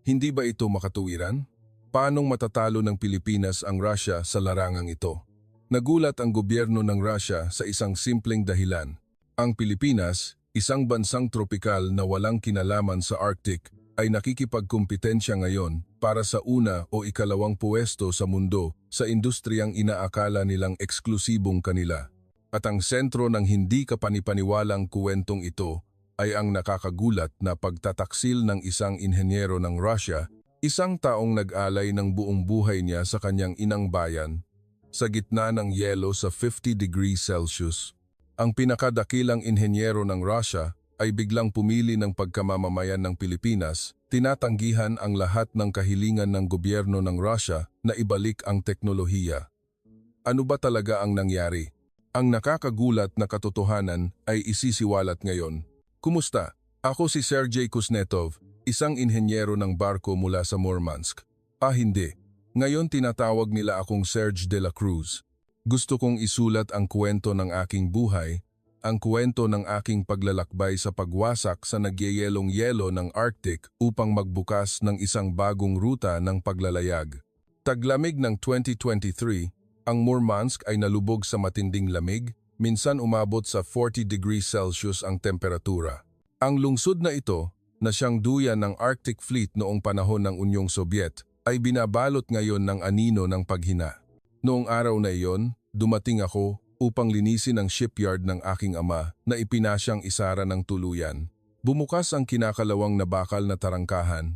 Hindi ba ito makatuwiran? Paanong matatalo ng Pilipinas ang Russia sa larangang ito? Nagulat ang gobyerno ng Russia sa isang simpleng dahilan. Ang Pilipinas, isang bansang tropikal na walang kinalaman sa Arctic, ay nakikipagkumpetensya ngayon para sa una o ikalawang puwesto sa mundo sa industriyang inaakala nilang eksklusibong kanila. At ang sentro ng hindi kapanipaniwalang kuwentong ito ay ang nakakagulat na pagtataksil ng isang inhenyero ng Russia, isang taong nag-alay ng buong buhay niya sa kanyang inang bayan, sa gitna ng yelo sa 50 degrees Celsius. Ang pinakadakilang inhenyero ng Russia ay biglang pumili ng pagkamamamayan ng Pilipinas, tinatanggihan ang lahat ng kahilingan ng gobyerno ng Russia na ibalik ang teknolohiya. Ano ba talaga ang nangyari? Ang nakakagulat na katotohanan ay isisiwalat ngayon. Kumusta? Ako si Sergey Kuznetsov, isang inhenyero ng barko mula sa Murmansk. Hindi. Ngayon tinatawag nila akong Serge de la Cruz. Gusto kong isulat ang kwento ng aking buhay, ang kwento ng aking paglalakbay sa pagwasak sa nagyeyelong yelo ng Arctic upang magbukas ng isang bagong ruta ng paglalayag. Taglamig ng 2023, ang Murmansk ay nalubog sa matinding lamig, minsan umabot sa 40 degrees Celsius ang temperatura. Ang lungsod na ito, na siyang duyan ng Arctic Fleet noong panahon ng Unyong Sobyet, ay binabalot ngayon ng anino ng paghina. Noong araw na iyon, dumating ako upang linisin ang shipyard ng aking ama na ipinasyang isara ng tuluyan. Bumukas ang kinakalawang na bakal na tarangkahan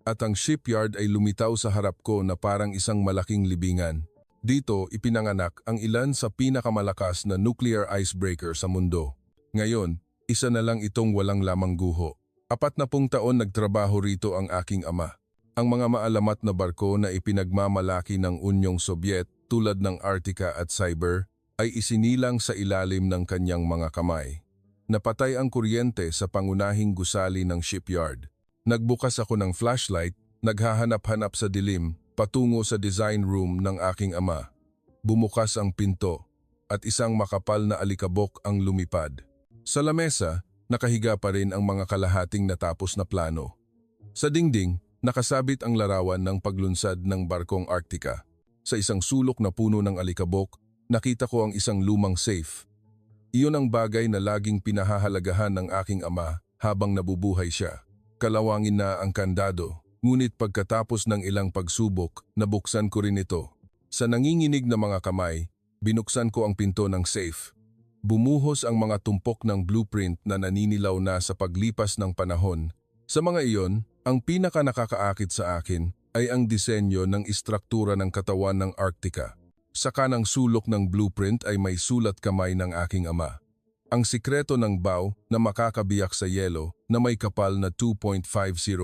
at ang shipyard ay lumitaw sa harap ko na parang isang malaking libingan. Dito ipinanganak ang ilan sa pinakamalakas na nuclear icebreaker sa mundo. Ngayon, isa na lang itong walang lamang guho. 40 taon nagtrabaho rito ang aking ama. Ang mga maalamat na barko na ipinagmamalaki ng Unyong Sobyet tulad ng Arctica at Cyber ay isinilang sa ilalim ng kanyang mga kamay. Napatay ang kuryente sa pangunahing gusali ng shipyard. Nagbukas ako ng flashlight, naghahanap-hanap sa dilim, patungo sa design room ng aking ama. Bumukas ang pinto at isang makapal na alikabok ang lumipad. Sa lamesa, nakahiga pa rin ang mga kalahating natapos na plano. Sa dingding, nakasabit ang larawan ng paglunsad ng barkong Arctica. Sa isang sulok na puno ng alikabok, nakita ko ang isang lumang safe. Iyon ang bagay na laging pinahahalagahan ng aking ama habang nabubuhay siya. Kalawangin na ang kandado, ngunit pagkatapos ng ilang pagsubok, nabuksan ko rin ito. Sa nanginginig na mga kamay, binuksan ko ang pinto ng safe. Bumuhos ang mga tumpok ng blueprint na naninilaw na sa paglipas ng panahon. Sa mga iyon, ang pinaka nakakaakit sa akin ay ang disenyo ng istruktura ng katawan ng Arctica. Sa kanang sulok ng blueprint ay may sulat kamay ng aking ama. Ang sikreto ng bow na makakabiyak sa yelo na may kapal na 2.50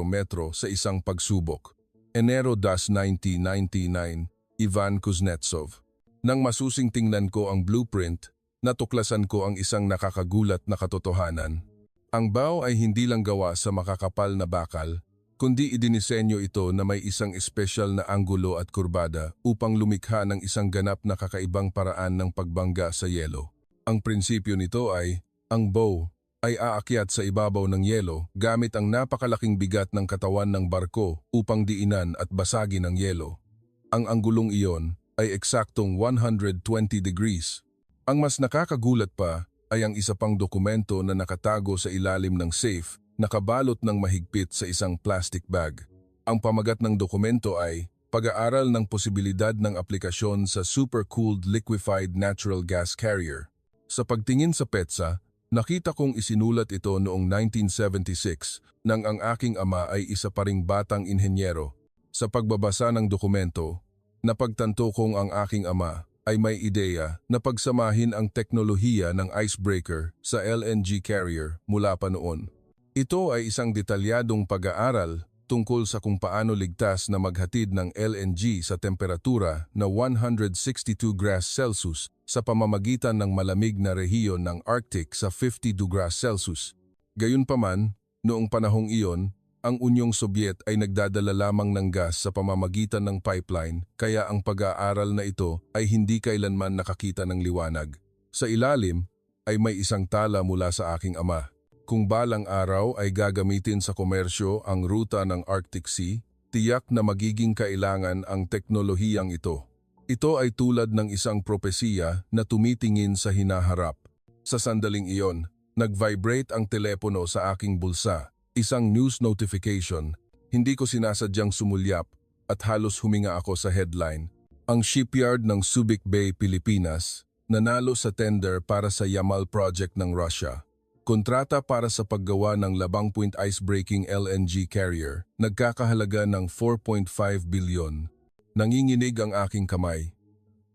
metro sa isang pagsubok. Enero 1999, Ivan Kuznetsov. Nang masusing tingnan ko ang blueprint, natuklasan ko ang isang nakakagulat na katotohanan. Ang bow ay hindi lang gawa sa makakapal na bakal, kundi idinisenyo ito na may isang espesyal na anggulo at kurbada upang lumikha ng isang ganap na kakaibang paraan ng pagbangga sa yelo. Ang prinsipyo nito ay, ang bow ay aakyat sa ibabaw ng yelo gamit ang napakalaking bigat ng katawan ng barko upang diinan at basagin ang yelo. Ang anggulong iyon ay eksaktong 120 degrees. Ang mas nakakagulat pa ay ang isa pang dokumento na nakatago sa ilalim ng safe, nakabalot ng mahigpit sa isang plastic bag. Ang pamagat ng dokumento ay pag-aaral ng posibilidad ng aplikasyon sa supercooled liquefied natural gas carrier. Sa pagtingin sa petsa, nakita kong isinulat ito noong 1976 nang ang aking ama ay isa pa ring batang inhenyero. Sa pagbabasa ng dokumento, napagtanto kong ang aking ama ay may ideya na pagsamahin ang teknolohiya ng icebreaker sa LNG carrier mula pa noon. Ito ay isang detalyadong pag-aaral tungkol sa kung paano ligtas na maghatid ng LNG sa temperatura na 162 degrees Celsius sa pamamagitan ng malamig na rehiyon ng Arctic sa 50 degrees Celsius. Gayunpaman, noong panahong iyon, ang Unyong Sobyet ay nagdadala lamang ng gas sa pamamagitan ng pipeline, kaya ang pag-aaral na ito ay hindi kailanman nakakita ng liwanag. Sa ilalim ay may isang tala mula sa aking ama. Kung balang araw ay gagamitin sa komersyo ang ruta ng Arctic Sea, tiyak na magiging kailangan ang teknolohiyang ito. Ito ay tulad ng isang propesiya na tumitingin sa hinaharap. Sa sandaling iyon, nag-vibrate ang telepono sa aking bulsa. Isang news notification. Hindi ko sinasadyang sumulyap at halos huminga ako sa headline. Ang shipyard ng Subic Bay, Pilipinas, nanalo sa tender para sa Yamal project ng Russia. Kontrata para sa paggawa ng labang-point ice-breaking LNG carrier, nagkakahalaga ng 4.5 bilyon. Nanginginig ang aking kamay.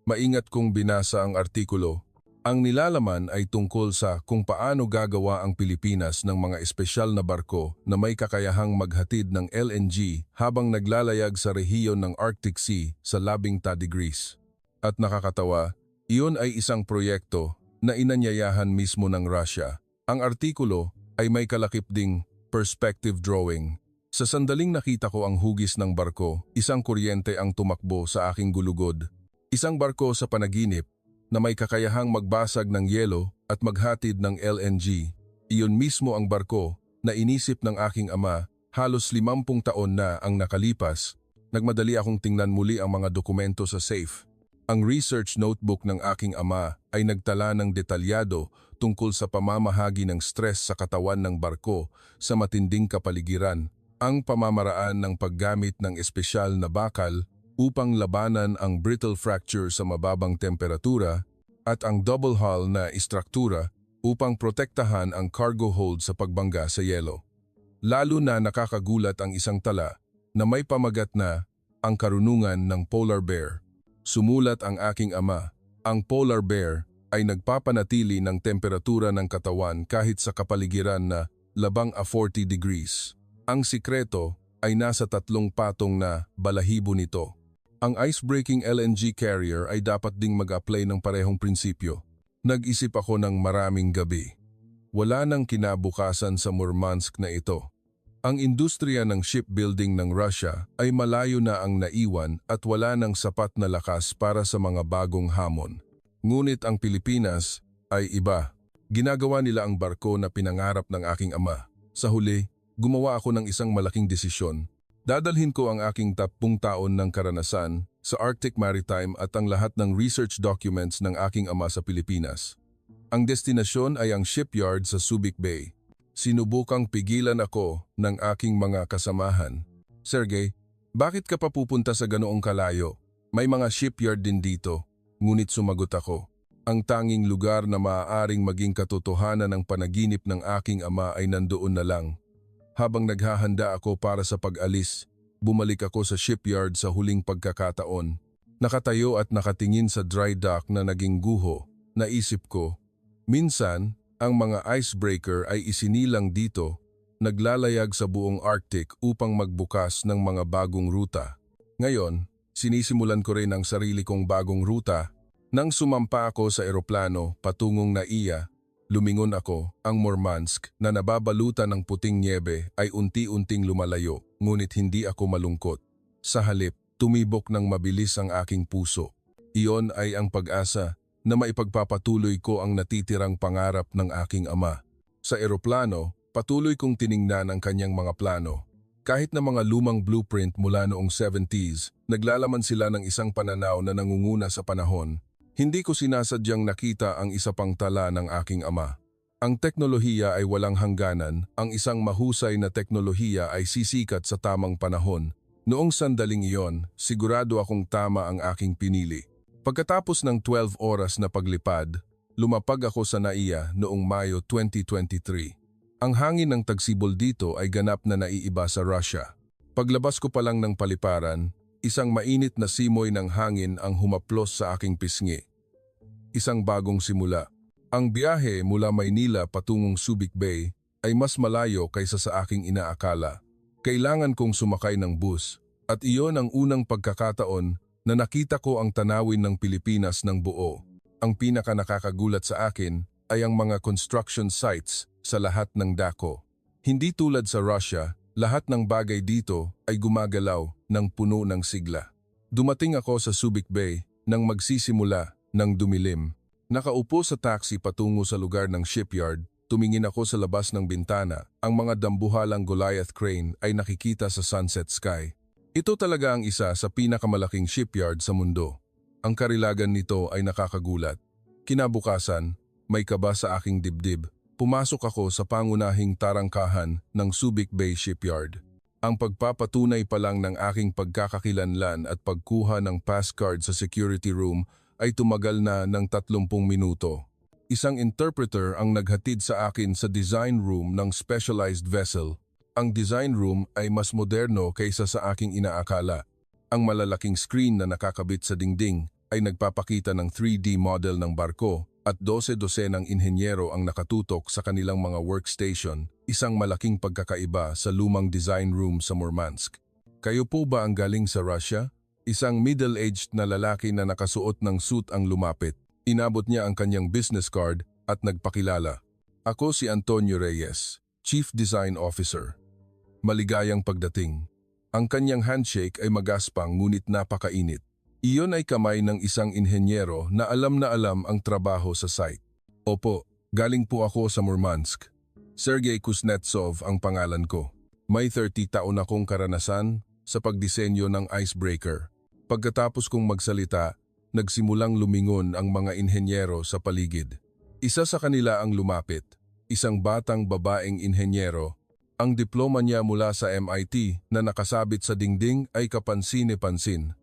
Maingat kong binasa ang artikulo. Ang nilalaman ay tungkol sa kung paano gagawa ang Pilipinas ng mga espesyal na barko na may kakayahang maghatid ng LNG habang naglalayag sa rehiyon ng Arctic Sea sa 12 degrees. At nakakatawa, iyon ay isang proyekto na inanyayahan mismo ng Russia. Ang artikulo ay may kalakip ding perspective drawing. Sa sandaling nakita ko ang hugis ng barko, isang kuryente ang tumakbo sa aking gulugod. Isang barko sa panaginip na may kakayahang magbasag ng yelo at maghatid ng LNG. Iyon mismo ang barko na inisip ng aking ama halos 50 taon na ang nakalipas. Nagmadali akong tingnan muli ang mga dokumento sa safe. Ang research notebook ng aking ama ay nagtala ng detalyado tungkol sa pamamahagi ng stress sa katawan ng barko sa matinding kapaligiran, ang pamamaraan ng paggamit ng espesyal na bakal upang labanan ang brittle fracture sa mababang temperatura at ang double hull na istruktura upang protektahan ang cargo hold sa pagbangga sa yelo. Lalo na nakakagulat ang isang tala na may pamagat na ang karunungan ng polar bear. Sumulat ang aking ama, ang polar bear ay nagpapanatili ng temperatura ng katawan kahit sa kapaligiran na 40 degrees. Ang sikreto ay nasa 3 patong na balahibo nito. Ang ice-breaking LNG carrier ay dapat ding mag-apply ng parehong prinsipyo. Nag-isip ako ng maraming gabi. Wala nang kinabukasan sa Murmansk na ito. Ang industriya ng shipbuilding ng Russia ay malayo na ang naiwan at wala nang sapat na lakas para sa mga bagong hamon. Ngunit ang Pilipinas ay iba. Ginagawa nila ang barko na pinangarap ng aking ama. Sa huli, gumawa ako ng isang malaking desisyon. Dadalhin ko ang aking 10 taon ng karanasan sa Arctic Maritime at ang lahat ng research documents ng aking ama sa Pilipinas. Ang destinasyon ay ang shipyard sa Subic Bay. Sinubukang pigilan ako ng aking mga kasamahan. Sergey, bakit ka pa pupunta sa ganoong kalayo? May mga shipyard din dito. Ngunit sumagot ako. Ang tanging lugar na maaaring maging katotohanan ng panaginip ng aking ama ay nandoon na lang. Habang naghahanda ako para sa pag-alis, bumalik ako sa shipyard sa huling pagkakataon. Nakatayo at nakatingin sa dry dock na naging guho. Naisip ko, minsan, ang mga icebreaker ay isinilang dito, naglalayag sa buong Arctic upang magbukas ng mga bagong ruta. Ngayon, sinisimulan ko rin ang sarili kong bagong ruta. Nang sumampa ako sa eroplano patungong Naiya, lumingon ako. Ang Murmansk na nababalutan ng puting nyebe ay unti-unting lumalayo, ngunit hindi ako malungkot. Sa halip, tumibok ng mabilis ang aking puso. Iyon ay ang pag-asa na maipagpapatuloy ko ang natitirang pangarap ng aking ama. Sa eroplano, patuloy kong tiningnan ang kanyang mga plano. Kahit na mga lumang blueprint mula noong 70s, naglalaman sila ng isang pananaw na nangunguna sa panahon. Hindi ko sinasadyang nakita ang isa pang tala ng aking ama. Ang teknolohiya ay walang hangganan, ang isang mahusay na teknolohiya ay sisikat sa tamang panahon. Noong sandaling iyon, sigurado akong tama ang aking pinili. Pagkatapos ng 12 oras na paglipad, lumapag ako sa Naiya noong Mayo 2023. Ang hangin ng tagsibol dito ay ganap na naiiba sa Russia. Paglabas ko pa lang ng paliparan, isang mainit na simoy ng hangin ang humaplos sa aking pisngi. Isang bagong simula. Ang biyahe mula Maynila patungong Subic Bay ay mas malayo kaysa sa aking inaakala. Kailangan kong sumakay ng bus at iyon ang unang pagkakataon na nakita ko ang tanawin ng Pilipinas ng buo. Ang pinaka nakakagulat sa akin ay ang mga construction sites sa lahat ng dako. Hindi tulad sa Russia, lahat ng bagay dito ay gumagalaw ng puno ng sigla. Dumating ako sa Subic Bay nang magsisimula ng dumilim. Nakaupo sa taxi patungo sa lugar ng shipyard, tumingin ako sa labas ng bintana. Ang mga dambuhalang Goliath crane ay nakikita sa sunset sky. Ito talaga ang isa sa pinakamalaking shipyard sa mundo. Ang karilagan nito ay nakakagulat. Kinabukasan, may kaba sa aking dibdib. Pumasok ako sa pangunahing tarangkahan ng Subic Bay Shipyard. Ang pagpapatunay pa lang ng aking pagkakakilanlan at pagkuha ng pass card sa security room ay tumagal na ng 30 minuto. Isang interpreter ang naghatid sa akin sa design room ng specialized vessel. Ang design room ay mas moderno kaysa sa aking inaakala. Ang malalaking screen na nakakabit sa dingding ay nagpapakita ng 3D model ng barko at 12 ng inhenyero ang nakatutok sa kanilang mga workstation, isang malaking pagkakaiba sa lumang design room sa Murmansk. Kayo po ba ang galing sa Russia? Isang middle-aged na lalaki na nakasuot ng suit ang lumapit. Inabot niya ang kanyang business card at nagpakilala. Ako si Antonio Reyes, Chief Design Officer. Maligayang pagdating. Ang kanyang handshake ay magaspang ngunit napakainit. Iyon ay kamay ng isang inhenyero na alam ang trabaho sa site. Opo, galing po ako sa Murmansk. Sergei Kuznetsov ang pangalan ko. May 30 taon akong karanasan sa pagdisenyo ng icebreaker. Pagkatapos kong magsalita, nagsimulang lumingon ang mga inhenyero sa paligid. Isa sa kanila ang lumapit, isang batang babaeng inhenyero. Ang diploma niya mula sa MIT na nakasabit sa dingding ay kapansin-pansin.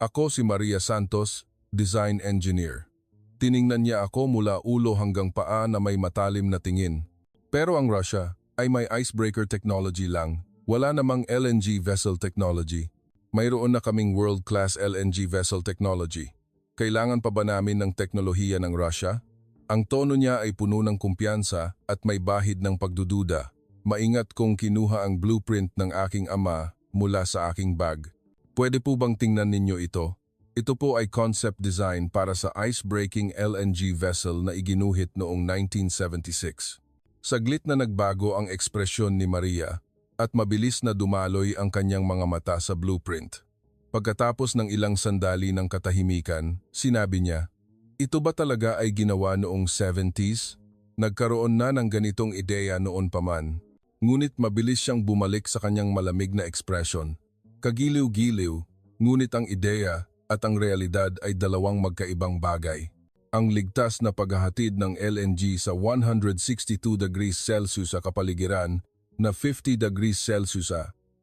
Ako si Maria Santos, Design Engineer. Tiningnan niya ako mula ulo hanggang paa na may matalim na tingin. Pero ang Russia ay may icebreaker technology lang, wala namang LNG vessel technology. Mayroon na kaming world-class LNG vessel technology. Kailangan pa ba namin ng teknolohiya ng Russia? Ang tono niya ay puno ng kumpiyansa at may bahid ng pagdududa. Maingat kong kinuha ang blueprint ng aking ama mula sa aking bag. Pwede po bang tingnan ninyo ito? Ito po ay concept design para sa ice-breaking LNG vessel na iginuhit noong 1976. Saglit na nagbago ang ekspresyon ni Maria at mabilis na dumaloy ang kanyang mga mata sa blueprint. Pagkatapos ng ilang sandali ng katahimikan, sinabi niya, "Ito ba talaga ay ginawa noong 70s? Nagkaroon na ng ganitong ideya noon pa man." Ngunit mabilis siyang bumalik sa kanyang malamig na ekspresyon. Kagiliw-giliw, ngunit ang ideya at ang realidad ay dalawang magkaibang bagay. Ang ligtas na paghahatid ng LNG sa 162 degrees Celsius sa kapaligiran na 50 degrees Celsius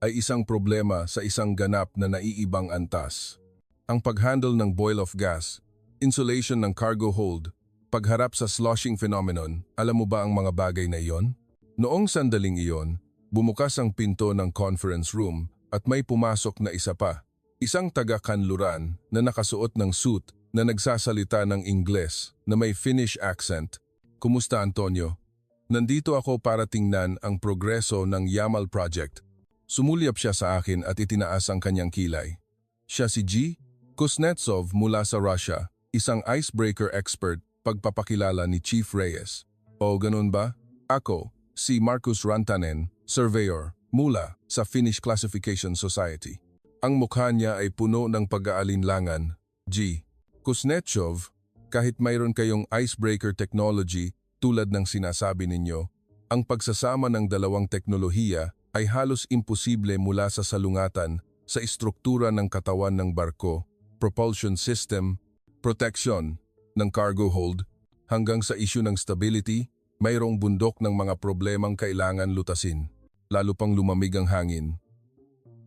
ay isang problema sa isang ganap na naiibang antas. Ang paghandle ng boil-off gas, insulation ng cargo hold, pagharap sa sloshing phenomenon, alam mo ba ang mga bagay na iyon? Noong sandaling iyon, bumukas ang pinto ng conference room at may pumasok na isa pa. Isang taga-kanluran na nakasuot ng suit na nagsasalita ng Ingles na may Finnish accent. "Kumusta, Antonio? Nandito ako para tingnan ang progreso ng Yamal Project." Sumulyap siya sa akin at itinaas ang kanyang kilay. Siya si G. Kuznetsov mula sa Russia, isang icebreaker expert, pagpapakilala ni Chief Reyes. "O, ganun ba? Ako, si Markus Rantanen, surveyor, mula sa Finnish Classification Society." Ang mukha niya ay puno ng pag-aalinlangan. "G. Kuznetsov, kahit mayroon kayong icebreaker technology tulad ng sinasabi ninyo, ang pagsasama ng dalawang teknolohiya ay halos imposible mula sa salungatan sa istruktura ng katawan ng barko, propulsion system, protection ng cargo hold, hanggang sa issue ng stability. Mayroong bundok ng mga problemang kailangan lutasin, lalo pang lumamig ang hangin.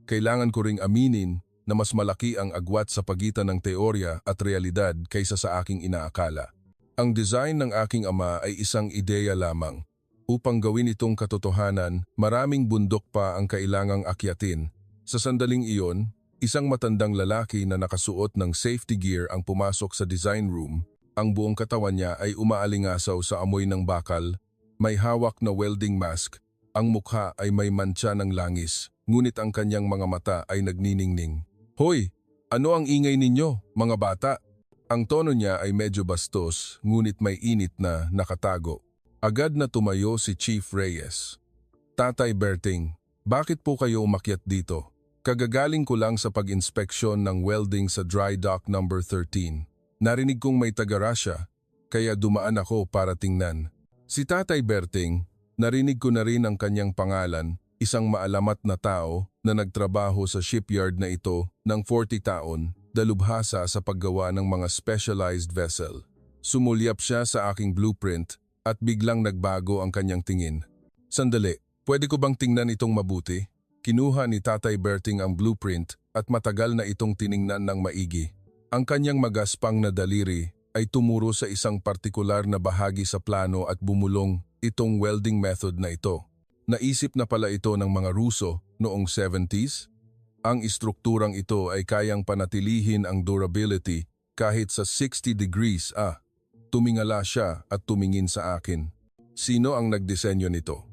Kailangan ko ring aminin na mas malaki ang agwat sa pagitan ng teorya at realidad kaysa sa aking inaakala. Ang design ng aking ama ay isang ideya lamang. Upang gawin itong katotohanan, maraming bundok pa ang kailangang akyatin. Sa sandaling iyon, isang matandang lalaki na nakasuot ng safety gear ang pumasok sa design room. Ang buong katawan niya ay umaalingasaw sa amoy ng bakal, may hawak na welding mask, ang mukha ay may mantsa ng langis, ngunit ang kanyang mga mata ay nagniningning. "Hoy! Ano ang ingay ninyo, mga bata?" Ang tono niya ay medyo bastos, ngunit may init na nakatago. Agad na tumayo si Chief Reyes. "Tatay Berting, bakit po kayo umakyat dito? Kagagaling ko lang sa pag-inspeksyon ng welding sa dry dock number 13. Narinig kong may taga-Russia, kaya dumaan ako para tingnan." Si Tatay Berting, narinig ko na rin ang kanyang pangalan isang maalamat na tao na nagtrabaho sa shipyard na ito ng 40 taon, dalubhasa sa paggawa ng mga specialized vessel. Sumulyap siya sa aking blueprint at biglang nagbago ang kanyang tingin. Sandali, pwede ko bang tingnan itong mabuti? Kinuha ni Tatay Berting ang blueprint at matagal na itong tiningnan ng maigi. Ang kanyang magaspang na daliri ay tumuro sa isang partikular na bahagi sa plano at bumulong itong welding method na ito. Naisip na pala ito ng mga Ruso noong 70s. Ang istrukturang ito ay kayang panatilihin ang durability kahit sa 60 degrees. Tumingala siya at tumingin sa akin. Sino ang nagdisenyo nito?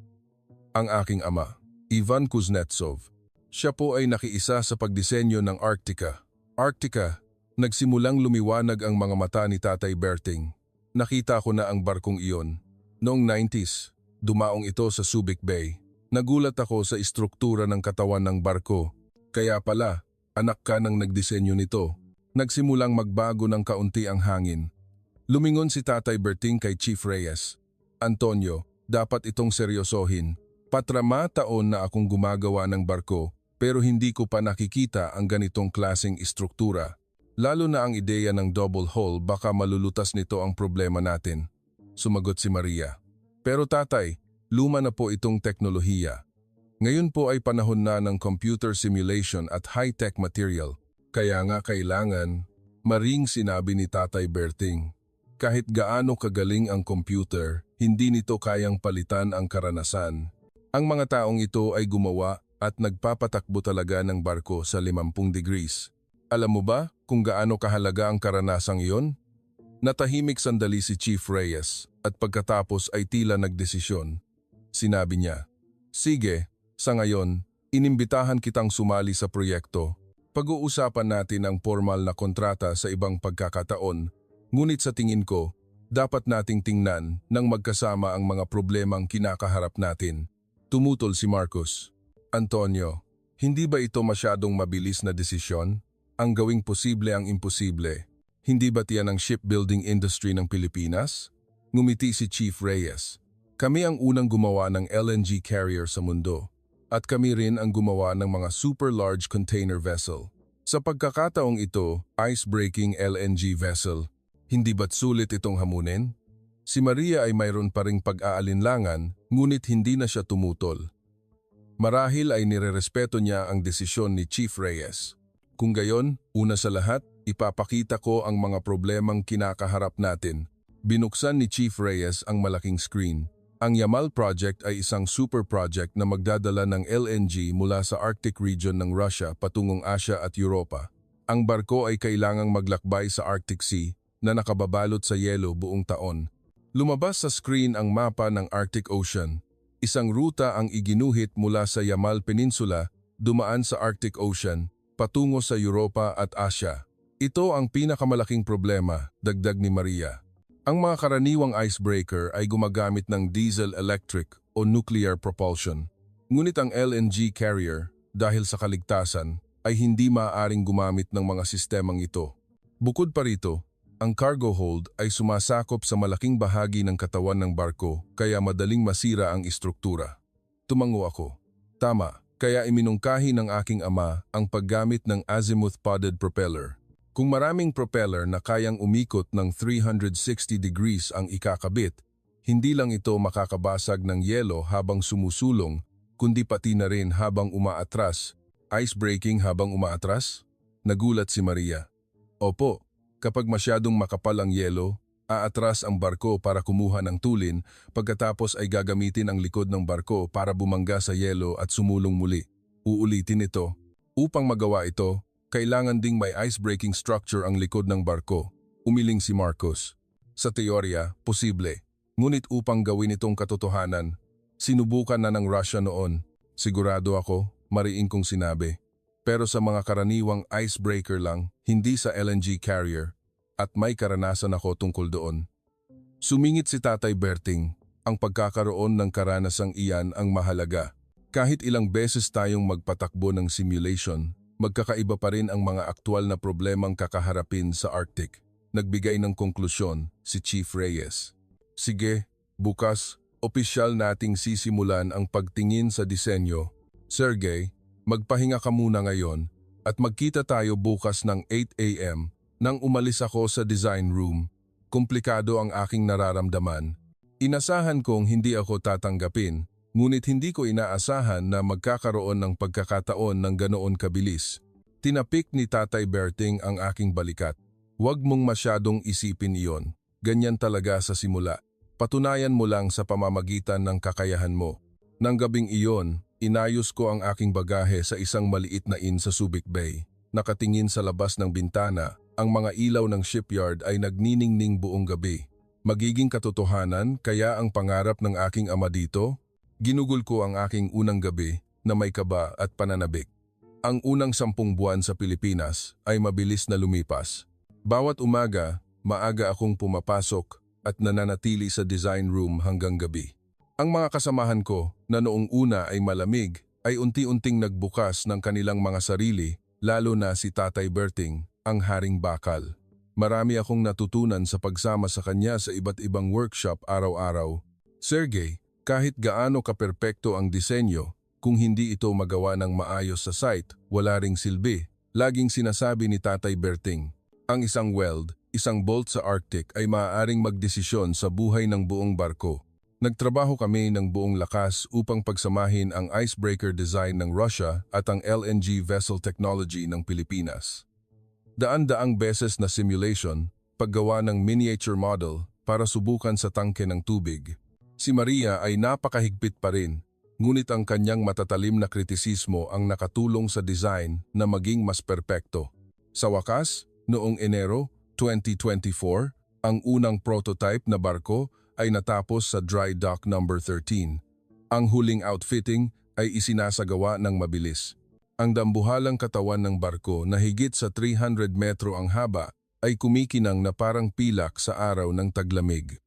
Ang aking ama, Ivan Kuznetsov. Siya po ay nakiisa sa pagdisenyo ng Arctica. Nagsimulang lumiwanag ang mga mata ni Tatay Berting. Nakita ko na ang barkong iyon. Noong 90s, dumaong ito sa Subic Bay. Nagulat ako sa istruktura ng katawan ng barko. Kaya pala, anak ka ng nagdisenyo nito. Nagsimulang magbago ng kaunti ang hangin. Lumingon si Tatay Berting kay Chief Reyes. Antonio, dapat itong seryosohin. Patrama taon na akong gumagawa ng barko pero hindi ko pa nakikita ang ganitong klaseng istruktura. Lalo na ang ideya ng double hull, baka malulutas nito ang problema natin. Sumagot si Maria. Pero tatay, luma na po itong teknolohiya. Ngayon po ay panahon na ng computer simulation at high-tech material. Kaya nga kailangan, maring sinabi ni Tatay Berting. Kahit gaano kagaling ang computer, hindi nito kayang palitan ang karanasan. Ang mga taong ito ay gumawa at nagpapatakbo talaga ng barko sa 50 degrees. Alam mo ba kung gaano kahalaga ang karanasang iyon? Natahimik sandali si Chief Reyes at pagkatapos ay tila nagdesisyon. Sinabi niya, "Sige, sa ngayon, inimbitahan kitang sumali sa proyekto. Pag-uusapan natin ang formal na kontrata sa ibang pagkakataon, ngunit sa tingin ko, dapat nating tingnan ng magkasama ang mga problemang kinakaharap natin." Tumutol si Marcos. Antonio, hindi ba ito masyadong mabilis na desisyon? Ang gawing posible ang imposible. Hindi ba tiyan ang shipbuilding industry ng Pilipinas? Ngumiti si Chief Reyes. Kami ang unang gumawa ng LNG carrier sa mundo. At kami rin ang gumawa ng mga super large container vessel. Sa pagkakataong ito, ice-breaking LNG vessel. Hindi ba't sulit itong hamunin? Si Maria ay mayroon pa ring pag-aalinlangan, ngunit hindi na siya tumutol. Marahil ay nirerespeto niya ang desisyon ni Chief Reyes. Kung gayon, una sa lahat, ipapakita ko ang mga problemang kinakaharap natin. Binuksan ni Chief Reyes ang malaking screen. Ang Yamal Project ay isang super project na magdadala ng LNG mula sa Arctic region ng Russia patungong Asia at Europa. Ang barko ay kailangang maglakbay sa Arctic Sea na nakababalot sa yelo buong taon. Lumabas sa screen ang mapa ng Arctic Ocean. Isang ruta ang iginuhit mula sa Yamal Peninsula, dumaan sa Arctic Ocean, patungo sa Europa at Asia. Ito ang pinakamalaking problema, dagdag ni Maria. Ang mga karaniwang icebreaker ay gumagamit ng diesel-electric o nuclear propulsion. Ngunit ang LNG carrier, dahil sa kaligtasan, ay hindi maaaring gumamit ng mga sistemang ito. Bukod pa rito, ang cargo hold ay sumasakop sa malaking bahagi ng katawan ng barko kaya madaling masira ang istruktura. Tumango ako. Tama, kaya iminungkahi ng aking ama ang paggamit ng azimuth-podded propeller. Kung maraming propeller na kayang umikot ng 360 degrees ang ikakabit, hindi lang ito makakabasag ng yelo habang sumusulong, kundi pati na rin habang umaatras. Ice-breaking habang umaatras? Nagulat si Maria. Opo, kapag masyadong makapal ang yelo, aatras ang barko para kumuha ng tulin, pagkatapos ay gagamitin ang likod ng barko para bumangga sa yelo at sumulong muli. Uulitin ito. Upang magawa ito, kailangan ding may ice-breaking structure ang likod ng barko, umiling si Marcos. Sa teorya, posible. Ngunit upang gawin itong katotohanan, sinubukan na ng Russia noon. Sigurado ako, mariin kong sinabi. Pero sa mga karaniwang icebreaker lang, hindi sa LNG carrier, at may karanasan ako tungkol doon. Sumingit si Tatay Berting, ang pagkakaroon ng karanasang iyan ang mahalaga. Kahit ilang beses tayong magpatakbo ng simulation, magkakaiba pa rin ang mga aktwal na problemang kakaharapin sa Arctic. Nagbigay ng konklusyon si Chief Reyes. Sige, bukas, opisyal nating sisimulan ang pagtingin sa disenyo Sergey, magpahinga ka muna ngayon at magkita tayo bukas ng 8 a.m. Nang umalis ako sa design room, komplikado ang aking nararamdaman. Inasahan kong hindi ako tatanggapin, ngunit hindi ko inaasahan na magkakaroon ng pagkakataon ng ganoon kabilis. Tinapik ni Tatay Berting ang aking balikat. Huwag mong masyadong isipin iyon. Ganyan talaga sa simula. Patunayan mo lang sa pamamagitan ng kakayahan mo. Nang gabing iyon, inayos ko ang aking bagahe sa isang maliit na inn sa Subic Bay. Nakatingin sa labas ng bintana, ang mga ilaw ng shipyard ay nagniningning buong gabi. Magiging katotohanan kaya ang pangarap ng aking ama dito? Ginugol ko ang aking unang gabi na may kaba at pananabik. Ang unang 10 buwan sa Pilipinas ay mabilis na lumipas. Bawat umaga, maaga akong pumapasok at nananatili sa design room hanggang gabi. Ang mga kasamahan ko na noong una ay malamig ay unti-unting nagbukas ng kanilang mga sarili, lalo na si Tatay Berting, ang haring bakal. Marami akong natutunan sa pagsama sa kanya sa iba't ibang workshop araw-araw. Sergey, kahit gaano kaperpekto ang disenyo, kung hindi ito magawa ng maayos sa site, wala ring silbi. Laging sinasabi ni Tatay Berting, ang isang weld, isang bolt sa Arctic ay maaaring magdesisyon sa buhay ng buong barko. Nagtrabaho kami ng buong lakas upang pagsamahin ang icebreaker design ng Russia at ang LNG vessel technology ng Pilipinas. Daan-daang beses na simulation, paggawa ng miniature model para subukan sa tangke ng tubig. Si Maria ay napakahigpit pa rin, ngunit ang kanyang matatalim na kritisismo ang nakatulong sa design na maging mas perpekto. Sa wakas, noong Enero 2024, ang unang prototype na barko ay natapos sa Dry Dock No. 13. Ang huling outfitting ay isinasagawa ng mabilis. Ang dambuhalang katawan ng barko na higit sa 300 metro ang haba ay kumikinang na parang pilak sa araw ng taglamig.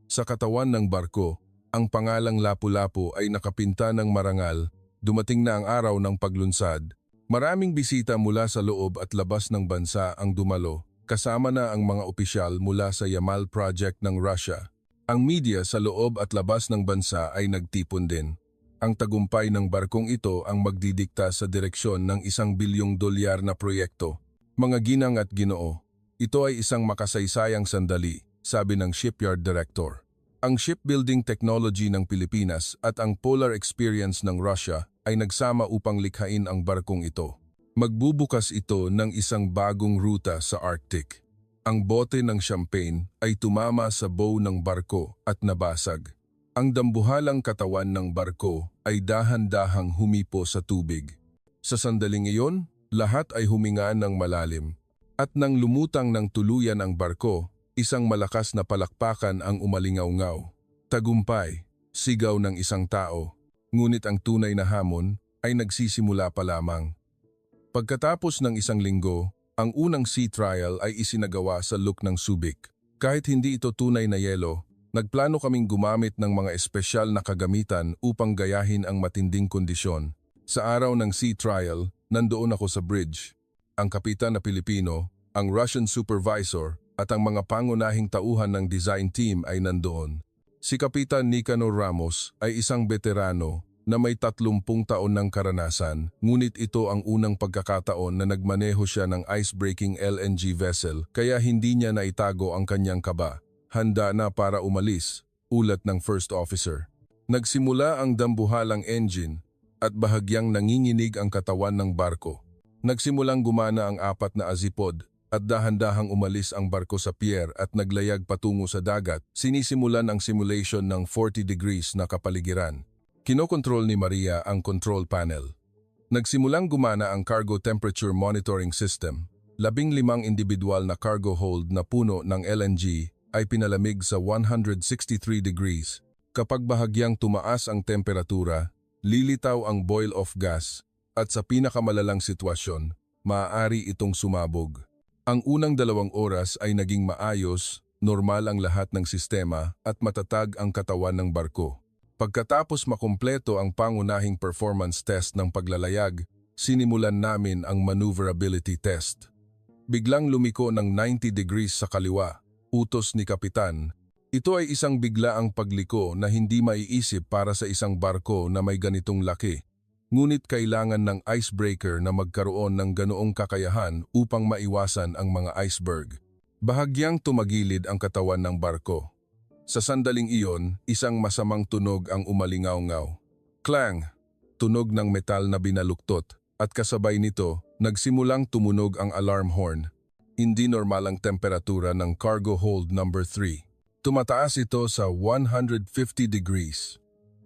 Sa katawan ng barko, ang pangalang Lapu-Lapu ay nakapinta ng marangal. Dumating na ang araw ng paglunsad. Maraming bisita mula sa loob at labas ng bansa ang dumalo, kasama na ang mga opisyal mula sa Yamal Project ng Russia. Ang media sa loob at labas ng bansa ay nagtipon din. Ang tagumpay ng barkong ito ang magdidikta sa direksyon ng $1 bilyong na proyekto. Mga ginang at ginoo, ito ay isang makasaysayang sandali, sabi ng shipyard director. Ang shipbuilding technology ng Pilipinas at ang polar experience ng Russia ay nagsama upang likhain ang barkong ito. Magbubukas ito ng isang bagong ruta sa Arctic. Ang bote ng champagne ay tumama sa bow ng barko at nabasag. Ang dambuhalang katawan ng barko ay dahan-dahang humipo sa tubig. Sa sandaling iyon, lahat ay huminga ng malalim. At nang lumutang ng tuluyan ang barko, isang malakas na palakpakan ang umalingaw-ngaw. Tagumpay, sigaw ng isang tao. Ngunit ang tunay na hamon ay nagsisimula pa lamang. Pagkatapos ng 1 linggo, ang unang sea trial ay isinagawa sa look ng Subic. Kahit hindi ito tunay na yelo, nagplano kaming gumamit ng mga espesyal na kagamitan upang gayahin ang matinding kondisyon. Sa araw ng sea trial, nandoon ako sa bridge. Ang kapitan na Pilipino, ang Russian supervisor, at ang mga pangunahing tauhan ng design team ay nandoon. Si Kapitan Nicanor Ramos ay isang veterano na may 30 taon ng karanasan, ngunit ito ang unang pagkakataon na nagmaneho siya ng icebreaking LNG vessel kaya hindi niya naitago ang kanyang kaba. Handa na para umalis, ulat ng first officer. Nagsimula ang dambuhalang engine at bahagyang nanginginig ang katawan ng barko. Nagsimulang gumana ang 4 na azipod at dahan-dahang umalis ang barko sa pier at naglayag patungo sa dagat. Sinisimulan ang simulation ng 40 degrees na kapaligiran. Kinokontrol ni Maria ang control panel. Nagsimulang gumana ang cargo temperature monitoring system. 15 individual na cargo hold na puno ng LNG ay pinalamig sa 163 degrees. Kapag bahagyang tumaas ang temperatura, lilitaw ang boil-off gas at sa pinakamalalang sitwasyon, maaari itong sumabog. Ang unang 2 oras ay naging maayos, normal ang lahat ng sistema at matatag ang katawan ng barko. Pagkatapos makumpleto ang pangunahing performance test ng paglalayag, sinimulan namin ang maneuverability test. Biglang lumiko ng 90 degrees sa kaliwa, utos ni Kapitan. Ito ay isang biglaang pagliko na hindi maiisip para sa isang barko na may ganitong laki. Ngunit kailangan ng icebreaker na magkaroon ng ganoong kakayahan upang maiwasan ang mga iceberg. Bahagyang tumagilid ang katawan ng barko. Sa sandaling iyon, isang masamang tunog ang umalingaw-ngaw. Clang! Tunog ng metal na binaluktot, at kasabay nito, nagsimulang tumunog ang alarm horn. Hindi normal ang temperatura ng cargo hold number 3. Tumataas ito sa 150 degrees.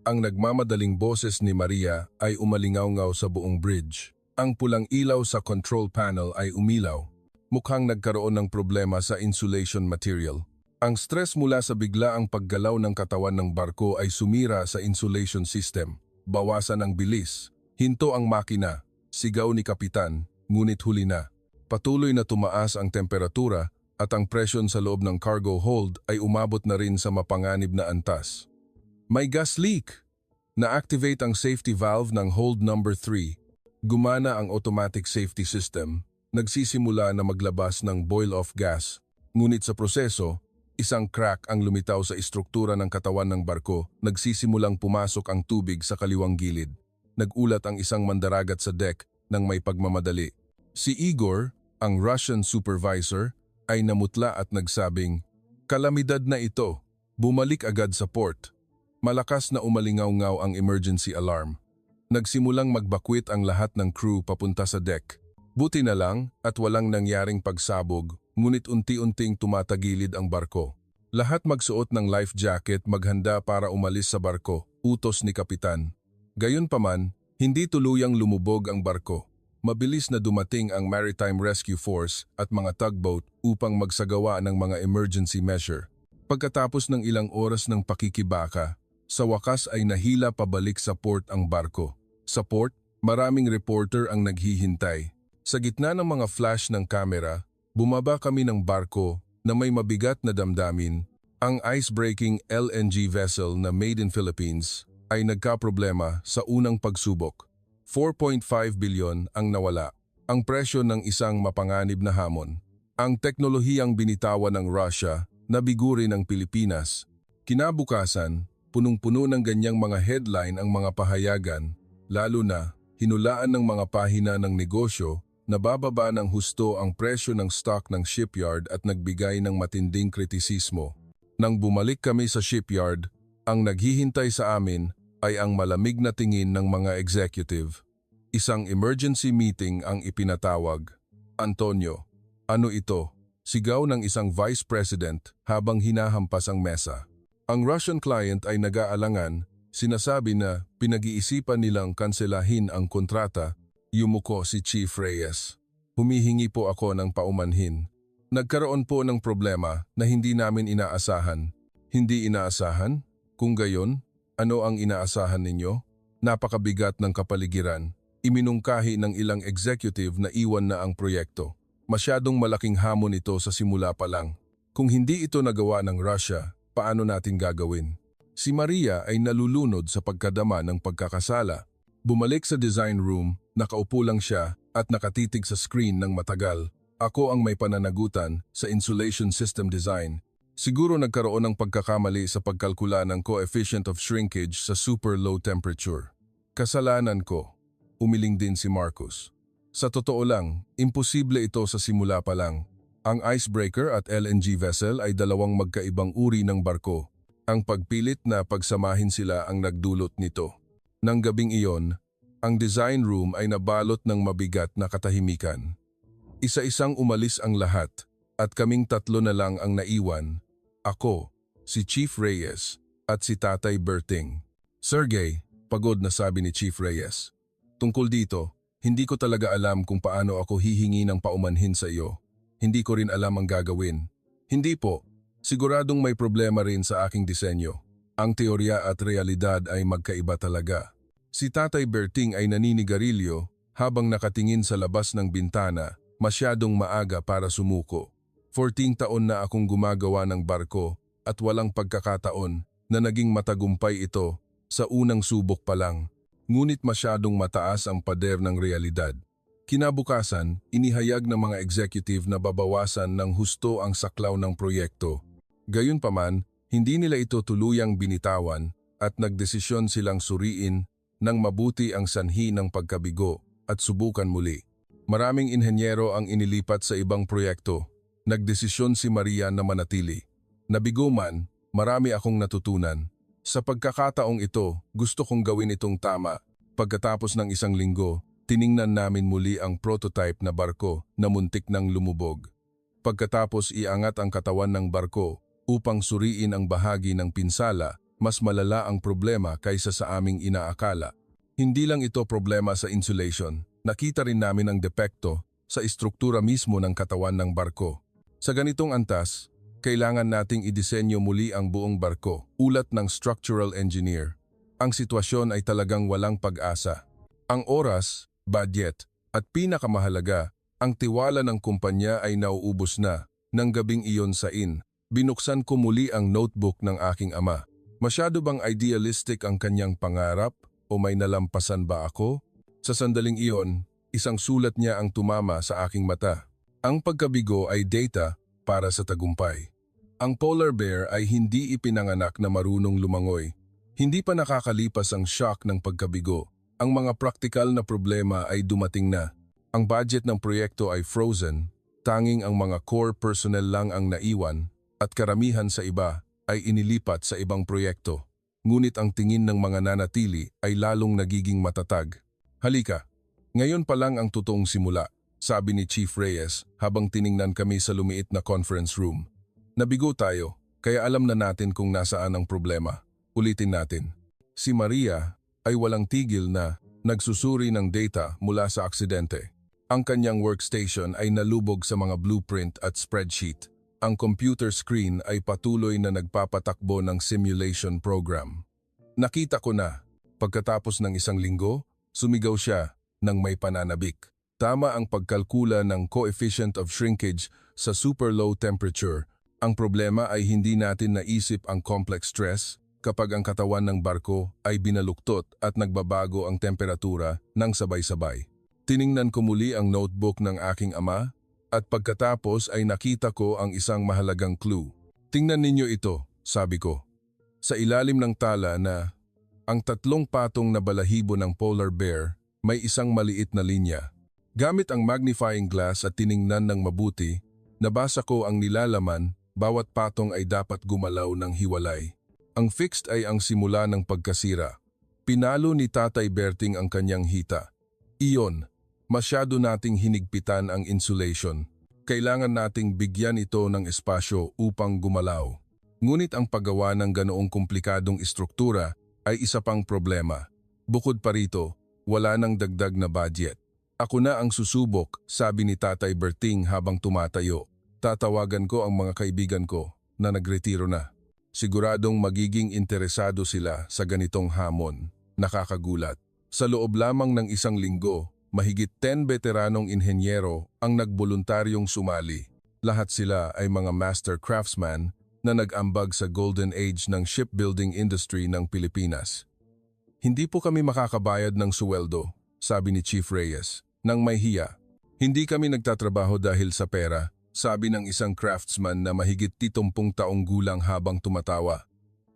Ang nagmamadaling boses ni Maria ay umalingaw-ngaw sa buong bridge. Ang pulang ilaw sa control panel ay umilaw. Mukhang nagkaroon ng problema sa insulation material. Ang stress mula sa biglaang paggalaw ng katawan ng barko ay sumira sa insulation system. Bawasan ang bilis. Hinto ang makina. Sigaw ni Kapitan, ngunit huli na. Patuloy na tumaas ang temperatura at ang presyon sa loob ng cargo hold ay umabot na rin sa mapanganib na antas. May gas leak! Na-activate ang safety valve ng hold number 3. Gumana ang automatic safety system. Nagsisimula na maglabas ng boil-off gas. Ngunit sa proseso, isang crack ang lumitaw sa istruktura ng katawan ng barko. Nagsisimulang pumasok ang tubig sa kaliwang gilid. Nagulat ang isang mandaragat sa deck nang may pagmamadali. Si Igor, ang Russian supervisor, ay namutla at nagsabing, "Kalamidad na ito. Bumalik agad sa port." Malakas na umalingaw-ngaw ang emergency alarm. Nagsimulang magbakwit ang lahat ng crew papunta sa deck. Buti na lang at walang nangyaring pagsabog, ngunit unti-unting tumatagilid ang barko. Lahat magsuot ng life jacket, maghanda para umalis sa barko, utos ni Kapitan. Gayunpaman, hindi tuluyang lumubog ang barko. Mabilis na dumating ang Maritime Rescue Force at mga tugboat upang magsagawa ng mga emergency measure. Pagkatapos ng ilang oras ng pakikibaka, sa wakas ay nahila pabalik sa port ang barko. Sa port, maraming reporter ang naghihintay. Sa gitna ng mga flash ng kamera, bumaba kami ng barko na may mabigat na damdamin. Ang ice-breaking LNG vessel na made in Philippines ay nagkaproblema sa unang pagsubok. 4.5 bilyon ang nawala. Ang presyo ng isang mapanganib na hamon. Ang teknolohiyang binitawan ng Russia na bigurin ng Pilipinas. Kinabukasan, punong-puno ng ganyang mga headline ang mga pahayagan, lalo na hinulaan ng mga pahina ng negosyo. Nabababa ng husto ang presyo ng stock ng shipyard at nagbigay ng matinding kritisismo. Nang bumalik kami sa shipyard, ang naghihintay sa amin ay ang malamig na tingin ng mga executive. Isang emergency meeting ang ipinatawag. "Antonio, ano ito?" Sigaw ng isang vice president habang hinahampas ang mesa. Ang Russian client ay nag-aalangan, sinasabi na pinag-iisipan nilang kanselahin ang kontrata. Yumuko si Chief Reyes. "Humihingi po ako ng paumanhin. Nagkaroon po ng problema na hindi namin inaasahan." "Hindi inaasahan? Kung gayon, ano ang inaasahan ninyo?" Napakabigat ng kapaligiran. Iminungkahi ng ilang executive na iwan na ang proyekto. Masyadong malaking hamon ito sa simula pa lang. Kung hindi ito nagawa ng Russia, paano natin gagawin? Si Maria ay nalulunod sa pagkadama ng pagkakasala. Bumalik sa design room, nakaupo lang siya at nakatitig sa screen ng matagal. Ako ang may pananagutan sa insulation system design. Siguro nagkaroon ng pagkakamali sa pagkalkula ng coefficient of shrinkage sa super low temperature. Kasalanan ko. Umiling din si Marcus. Sa totoo lang, imposible ito sa simula pa lang. Ang icebreaker at LNG vessel ay dalawang magkaibang uri ng barko. Ang pagpilit na pagsamahin sila ang nagdulot nito. Nang gabing iyon, ang design room ay nabalot ng mabigat na katahimikan. Isa-isang umalis ang lahat at kaming tatlo na lang ang naiwan. Ako, si Chief Reyes at si Tatay Berting. "Sergey," pagod na sabi ni Chief Reyes. "Tungkol dito, hindi ko talaga alam kung paano ako hihingi ng paumanhin sa iyo. Hindi ko rin alam ang gagawin." "Hindi po, siguradong may problema rin sa aking disenyo. Ang teorya at realidad ay magkaiba talaga." Si Tatay Berting ay naninigarilyo habang nakatingin sa labas ng bintana, masyadong maaga para sumuko. 14 taon na akong gumagawa ng barko at walang pagkakataon na naging matagumpay ito sa unang subok pa lang. Ngunit masyadong mataas ang pader ng realidad. Kinabukasan, inihayag ng mga executive na babawasan ng husto ang saklaw ng proyekto. Gayunpaman, hindi nila ito tuluyang binitawan at nagdesisyon silang suriin ng mabuti ang sanhi ng pagkabigo at subukan muli. Maraming inhenyero ang inilipat sa ibang proyekto. Nagdesisyon si Maria na manatili. Nabigo man, marami akong natutunan. Sa pagkakataong ito, gusto kong gawin itong tama. Pagkatapos ng isang linggo, tiningnan namin muli ang prototype na barko na muntik nang lumubog. Pagkatapos iangat ang katawan ng barko upang suriin ang bahagi ng pinsala, mas malala ang problema kaysa sa aming inaakala. Hindi lang ito problema sa insulation, nakita rin namin ang depekto sa istruktura mismo ng katawan ng barko. Sa ganitong antas, kailangan nating idisenyo muli ang buong barko, ulat ng structural engineer. Ang sitwasyon ay talagang walang pag-asa. Ang oras, budget, at pinakamahalaga, ang tiwala ng kumpanya ay nauubos na. Nang gabing iyon binuksan ko muli ang notebook ng aking ama. Masyado bang idealistic ang kanyang pangarap o may nalampasan ba ako? Sa sandaling iyon, isang sulat niya ang tumama sa aking mata. Ang pagkabigo ay data para sa tagumpay. Ang polar bear ay hindi ipinanganak na marunong lumangoy. Hindi pa nakakalipas ang shock ng pagkabigo. Ang mga praktikal na problema ay dumating na. Ang budget ng proyekto ay frozen, tanging ang mga core personnel lang ang naiwan at karamihan sa iba ay inilipat sa ibang proyekto. Ngunit ang tingin ng mga nanatili ay lalong nagiging matatag. Halika, ngayon pa lang ang totoong simula, sabi ni Chief Reyes habang tiningnan kami sa lumiit na conference room. Nabigo tayo, kaya alam na natin kung nasaan ang problema. Ulitin natin. Si Maria ay walang tigil na nagsusuri ng data mula sa aksidente. Ang kanyang workstation ay nalubog sa mga blueprint at spreadsheet. Ang computer screen ay patuloy na nagpapatakbo ng simulation program. Nakita ko na, pagkatapos ng isang linggo, sumigaw siya ng may pananabik. Tama ang pagkalkula ng coefficient of shrinkage sa super low temperature. Ang problema ay hindi natin naisip ang complex stress kapag ang katawan ng barko ay binaluktot at nagbabago ang temperatura ng sabay-sabay. Tiningnan ko muli ang notebook ng aking ama at pagkatapos ay nakita ko ang isang mahalagang clue. Tingnan ninyo ito, sabi ko. Sa ilalim ng tala na ang tatlong patong na balahibo ng polar bear may isang maliit na linya. Gamit ang magnifying glass at tiningnan ng mabuti, nabasa ko ang nilalaman, bawat patong ay dapat gumalaw ng hiwalay. Ang fixed ay ang simula ng pagkasira. Pinalo ni Tatay Berting ang kanyang hita. Iyon, masyado nating hinigpitan ang insulation. Kailangan nating bigyan ito ng espasyo upang gumalaw. Ngunit ang paggawa ng ganoong komplikadong istruktura ay isa pang problema. Bukod pa rito, wala nang dagdag na budget. Ako na ang susubok, sabi ni Tatay Berting habang tumatayo. Tatawagan ko ang mga kaibigan ko na nagretiro na. Siguradong magiging interesado sila sa ganitong hamon. Nakakagulat. Sa loob lamang ng isang linggo, mahigit 10 veteranong inhenyero ang nagboluntaryong sumali. Lahat sila ay mga master craftsman na nag-ambag sa golden age ng shipbuilding industry ng Pilipinas. Hindi po kami makakabayad ng suweldo, sabi ni Chief Reyes, nang may hiya. Hindi kami nagtatrabaho dahil sa pera, sabi ng isang craftsman na mahigit 70 taong gulang habang tumatawa.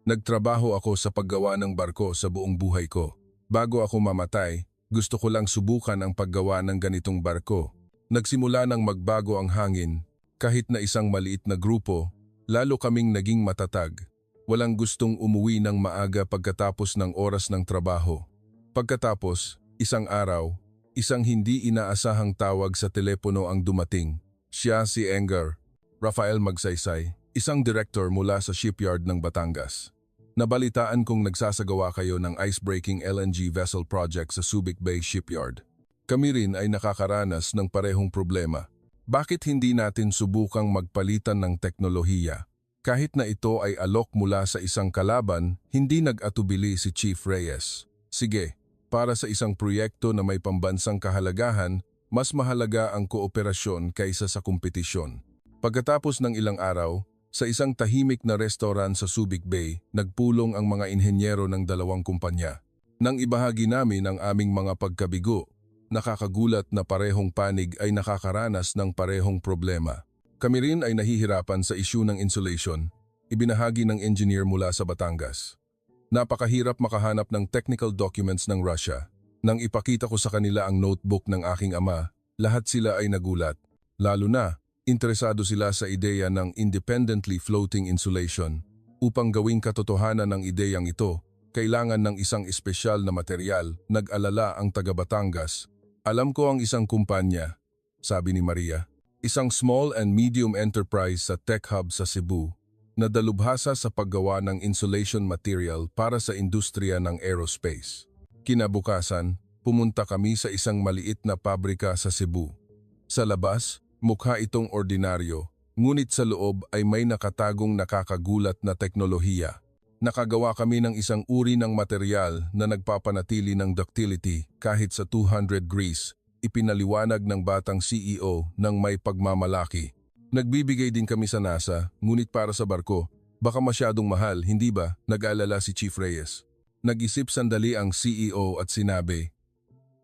Nagtrabaho ako sa paggawa ng barko sa buong buhay ko. Bago ako mamatay, gusto ko lang subukan ang paggawa ng ganitong barko. Nagsimula nang magbago ang hangin. Kahit na isang maliit na grupo, lalo kaming naging matatag. Walang gustong umuwi ng maaga pagkatapos ng oras ng trabaho. Pagkatapos, isang araw, isang hindi inaasahang tawag sa telepono ang dumating. Siya si Engar, Rafael Magsaysay, isang director mula sa shipyard ng Batangas. Nabalitaan kong nagsasagawa kayo ng ice-breaking LNG vessel project sa Subic Bay Shipyard. Kami rin ay nakakaranas ng parehong problema. Bakit hindi natin subukang magpalitan ng teknolohiya? Kahit na ito ay alok mula sa isang kalaban, hindi nag-atubili si Chief Reyes. Sige, para sa isang proyekto na may pambansang kahalagahan, mas mahalaga ang kooperasyon kaysa sa kompetisyon. Pagkatapos ng ilang araw, sa isang tahimik na restaurant sa Subic Bay, nagpulong ang mga inhenyero ng dalawang kumpanya. Nang ibahagi namin ang aming mga pagkabigo, nakakagulat na parehong panig ay nakakaranas ng parehong problema. Kami rin ay nahihirapan sa isyu ng insulation, ibinahagi ng engineer mula sa Batangas. Napakahirap makahanap ng technical documents ng Russia. Nang ipakita ko sa kanila ang notebook ng aking ama, lahat sila ay nagulat. Lalo na, interesado sila sa ideya ng independently floating insulation. Upang gawing katotohanan ng ideyang ito, kailangan ng isang espesyal na material, nag-alala ang taga Batangas. Alam ko ang isang kumpanya, sabi ni Maria, isang small and medium enterprise sa tech hub sa Cebu, na dalubhasa sa paggawa ng insulation material para sa industriya ng aerospace. Kinabukasan, pumunta kami sa isang maliit na pabrika sa Cebu. Sa labas, mukha itong ordinaryo, ngunit sa loob ay may nakatagong nakakagulat na teknolohiya. Nakagawa kami ng isang uri ng material na nagpapanatili ng ductility kahit sa 200 degrees, ipinaliwanag ng batang CEO ng may pagmamalaki. Nagbibigay din kami sa NASA, ngunit para sa barko, baka masyadong mahal, hindi ba? Nag-aalala si Chief Reyes. Nag-isip sandali ang CEO at sinabi,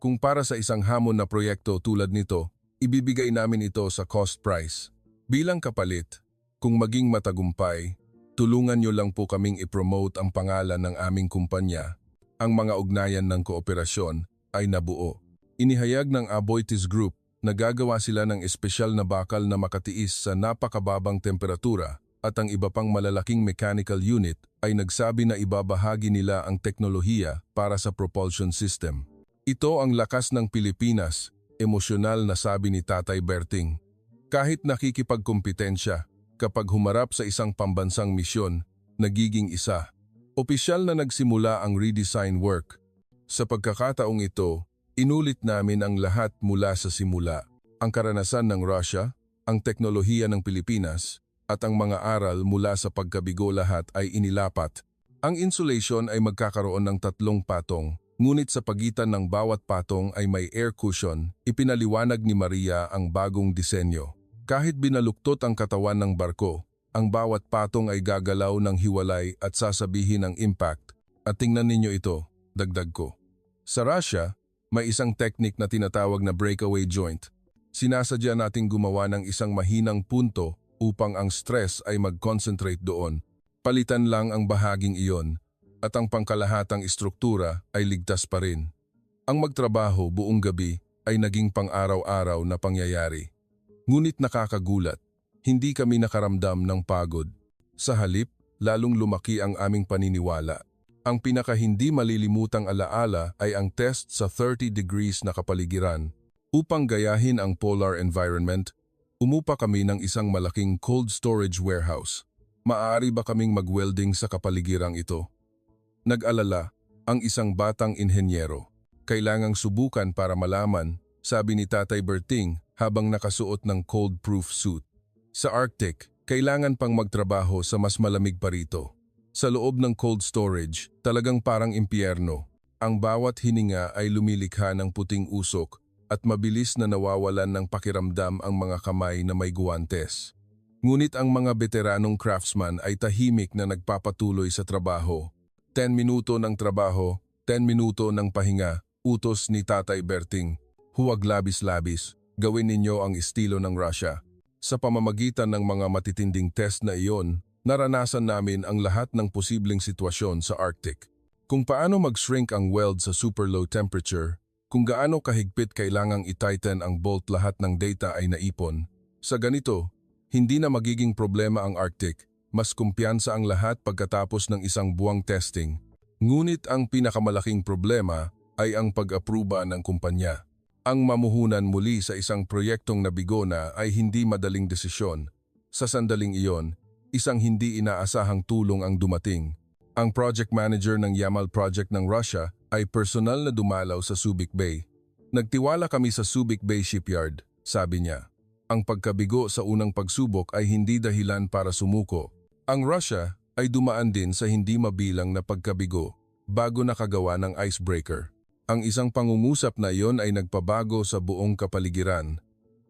kung para sa isang hamon na proyekto tulad nito, ibibigay namin ito sa cost price. Bilang kapalit, kung maging matagumpay, tulungan niyo lang po kaming ipromote ang pangalan ng aming kumpanya. Ang mga ugnayan ng kooperasyon ay nabuo. Inihayag ng Aboitiz Group, nagagawa sila ng espesyal na bakal na makatiis sa napakababang temperatura at ang iba pang malalaking mechanical unit ay nagsabi na ibabahagi nila ang teknolohiya para sa propulsion system. Ito ang lakas ng Pilipinas, emosyonal na sabi ni Tatay Berting. Kahit nakikipagkompetensya, kapag humarap sa isang pambansang misyon, nagiging isa. Opisyal na nagsimula ang redesign work. Sa pagkakataong ito, inulit namin ang lahat mula sa simula, ang karanasan ng Russia, ang teknolohiya ng Pilipinas, at ang mga aral mula sa pagkabigo lahat ay inilapat. Ang insulation ay magkakaroon ng 3 patong, ngunit sa pagitan ng bawat patong ay may air cushion, ipinaliwanag ni Maria ang bagong disenyo. Kahit binaluktot ang katawan ng barko, ang bawat patong ay gagalaw ng hiwalay at sasabihin ng impact. At tingnan ninyo ito, dagdag ko. Sa Russia, may isang technique na tinatawag na breakaway joint. Sinasadya nating gumawa ng isang mahinang punto upang ang stress ay mag-concentrate doon. Palitan lang ang bahaging iyon at ang pangkalahatang istruktura ay ligtas pa rin. Ang magtrabaho buong gabi ay naging pang-araw-araw na pangyayari. Ngunit nakakagulat, hindi kami nakaramdam ng pagod. Sa halip, lalong lumaki ang aming paniniwala. Ang pinaka-hindi malilimutang alaala ay ang test sa 30 degrees na kapaligiran. Upang gayahin ang polar environment, umupa kami ng isang malaking cold storage warehouse. Maaari ba kaming mag-welding sa kapaligirang ito? Nag-alala ang isang batang inhenyero. Kailangang subukan para malaman, sabi ni Tatay Berting habang nakasuot ng cold-proof suit. Sa Arctic, kailangan pang magtrabaho sa mas malamig pa rito. Sa loob ng cold storage, talagang parang impyerno. Ang bawat hininga ay lumilikha ng puting usok at mabilis na nawawalan ng pakiramdam ang mga kamay na may guwantes. Ngunit ang mga veteranong craftsman ay tahimik na nagpapatuloy sa trabaho. 10 minuto ng trabaho, 10 minuto ng pahinga, utos ni Tatay Berting. Huwag labis-labis, gawin ninyo ang estilo ng Russia. Sa pamamagitan ng mga matitinding test na iyon, naranasan namin ang lahat ng posibleng sitwasyon sa Arctic. Kung paano mag-shrink ang weld sa super low temperature, kung gaano kahigpit kailangang i-tighten ang bolt, lahat ng data ay naipon. Sa ganito, hindi na magiging problema ang Arctic, mas kumpiyansa ang lahat pagkatapos ng isang buwang testing. Ngunit ang pinakamalaking problema ay ang pag-apruba ng kumpanya. Ang mamuhunan muli sa isang proyektong nabigo na ay hindi madaling desisyon. Sa sandaling iyon, isang hindi inaasahang tulong ang dumating. Ang project manager ng Yamal project ng Russia ay personal na dumalaw sa Subic Bay. Nagtiwala kami sa Subic Bay Shipyard, sabi niya. Ang pagkabigo sa unang pagsubok ay hindi dahilan para sumuko. Ang Russia ay dumaan din sa hindi mabilang na pagkabigo bago nakagawa ng icebreaker. Ang isang pangungusap na iyon ay nagpabago sa buong kapaligiran.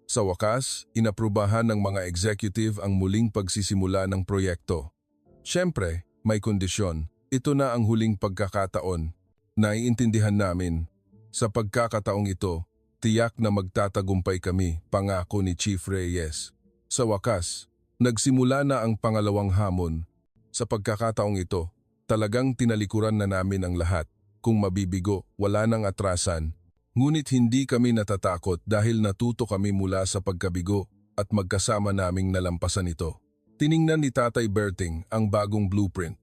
Sa wakas, inaprubahan ng mga executive ang muling pagsisimula ng proyekto. Siyempre, may kondisyon. Ito na ang huling pagkakataon. Naiintindihan namin. Sa pagkakataong ito, tiyak na magtatagumpay kami, pangako ni Chief Reyes. Sa wakas, nagsimula na ang pangalawang hamon. Sa pagkakataong ito, Talagang tinalikuran na namin ang lahat. Kung mabibigo, wala nang atrasan. Ngunit hindi kami natatakot dahil natuto kami mula sa pagkabigo at magkasama naming nalampasan ito. Tiningnan ni Tatay Berting ang bagong blueprint.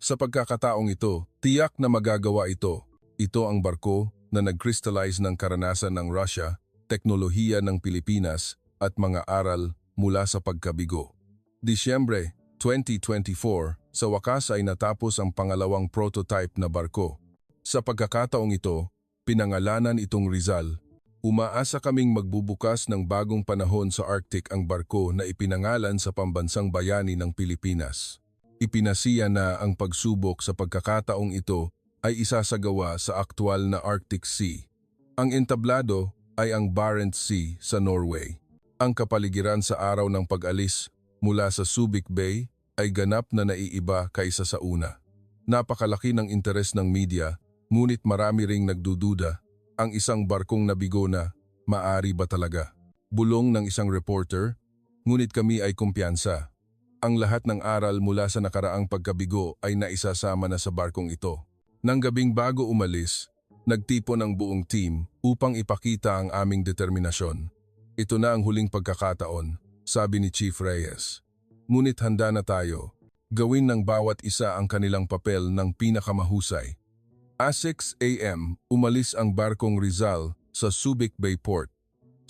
Sa pagkakataong ito, tiyak na magagawa ito. Ito ang barko na nag-crystallize ng karanasan ng Russia, teknolohiya ng Pilipinas at mga aral mula sa pagkabigo. Disyembre 2024, sa wakas ay natapos ang pangalawang prototype na barko. Sa pagkakataong ito, pinangalanan itong Rizal. Umaasa kaming magbubukas ng bagong panahon sa Arctic ang barko na ipinangalan sa pambansang bayani ng Pilipinas. Ipinasiya na ang pagsubok sa pagkakataong ito ay isasagawa sa aktwal na Arctic Sea. Ang entablado ay ang Barents Sea sa Norway. Ang kapaligiran sa araw ng pag-alis mula sa Subic Bay ay ganap na naiiba kaysa sa una. Napakalaki ng interes ng media, ngunit marami ring nagdududa. Ang isang barkong nabigo na, maari ba talaga? Bulong ng isang reporter, ngunit kami ay kumpiyansa. Ang lahat ng aral mula sa nakaraang pagkabigo ay naisasama na sa barkong ito. Nang gabing bago umalis, nagtipon ang buong team upang ipakita ang aming determinasyon. Ito na ang huling pagkakataon, sabi ni Chief Reyes. Ngunit handa na tayo. Gawin ng bawat isa ang kanilang papel ng pinakamahusay. 6 a.m., umalis ang barkong Rizal sa Subic Bay Port.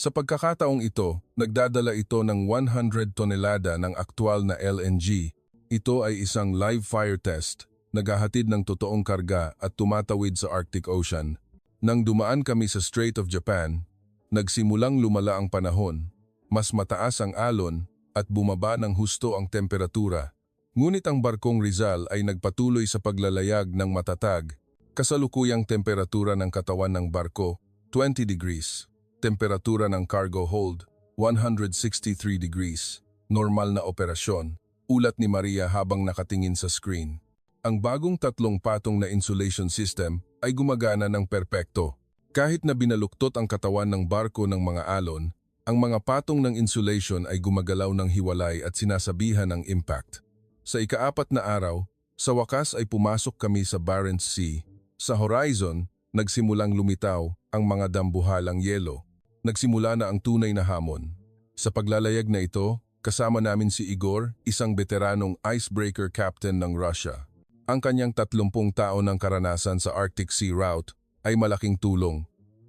Sa pagkakataong ito, nagdadala ito ng 100 tonelada ng aktwal na LNG. Ito ay isang live fire test, naghahatid ng totoong karga at tumatawid sa Arctic Ocean. Nang dumaan kami sa Strait of Japan, nagsimulang lumala ang panahon, mas mataas ang alon at bumaba ng husto ang temperatura. Ngunit ang barkong Rizal ay nagpatuloy sa paglalayag ng matatag. Kasalukuyang temperatura ng katawan ng barko, 20 degrees. Temperatura ng cargo hold, 163 degrees. Normal na operasyon, ulat ni Maria habang nakatingin sa screen. Ang bagong 3 patong na insulation system ay gumagana ng perpekto. Kahit na binaluktot ang katawan ng barko ng mga alon, ang mga patong ng insulation ay gumagalaw ng hiwalay at sinasabihan ng impact. Sa ika-4 na araw, sa wakas ay pumasok kami sa Barents Sea. Sa horizon, nagsimulang lumitaw ang mga dambuhalang yelo. Nagsimula na ang tunay na hamon. Sa paglalayag na ito, kasama namin si Igor, isang veteranong icebreaker captain ng Russia. Ang kanyang 30 taon ng karanasan sa Arctic Sea route ay malaking tulong.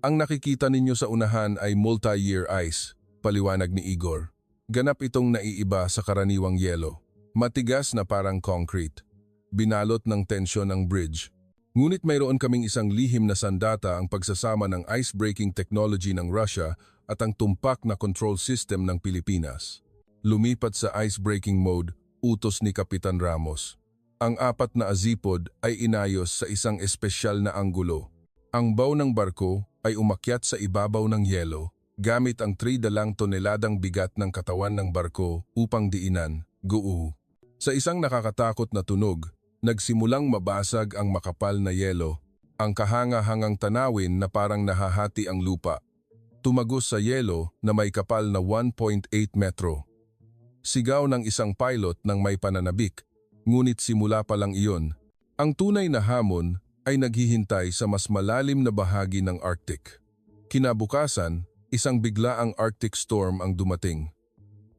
Ang nakikita ninyo sa unahan ay multi-year ice, paliwanag ni Igor. Ganap itong naiiba sa karaniwang yelo. Matigas na parang concrete. Binalot ng tensyon ang bridge. Ngunit mayroon kaming isang lihim na sandata ang pagsasama ng icebreaking technology ng Russia at ang tumpak na control system ng Pilipinas. Lumipat sa icebreaking mode, utos ni Kapitan Ramos. Ang 4 na azipod ay inayos sa isang espesyal na anggulo. Ang bow ng barko ay umakyat sa ibabaw ng yelo gamit ang 3 toneladang bigat ng katawan ng barko upang diinan, guu. Sa isang nakakatakot na tunog, nagsimulang mabasag ang makapal na yelo, ang kahanga-hangang tanawin na parang nahahati ang lupa. Tumagos sa yelo na may kapal na 1.8 metro. Sigaw ng isang pilot ng may pananabik, ngunit simula pa lang iyon. Ang tunay na hamon ay naghihintay sa mas malalim na bahagi ng Arctic. Kinabukasan, isang biglaang Arctic storm ang dumating.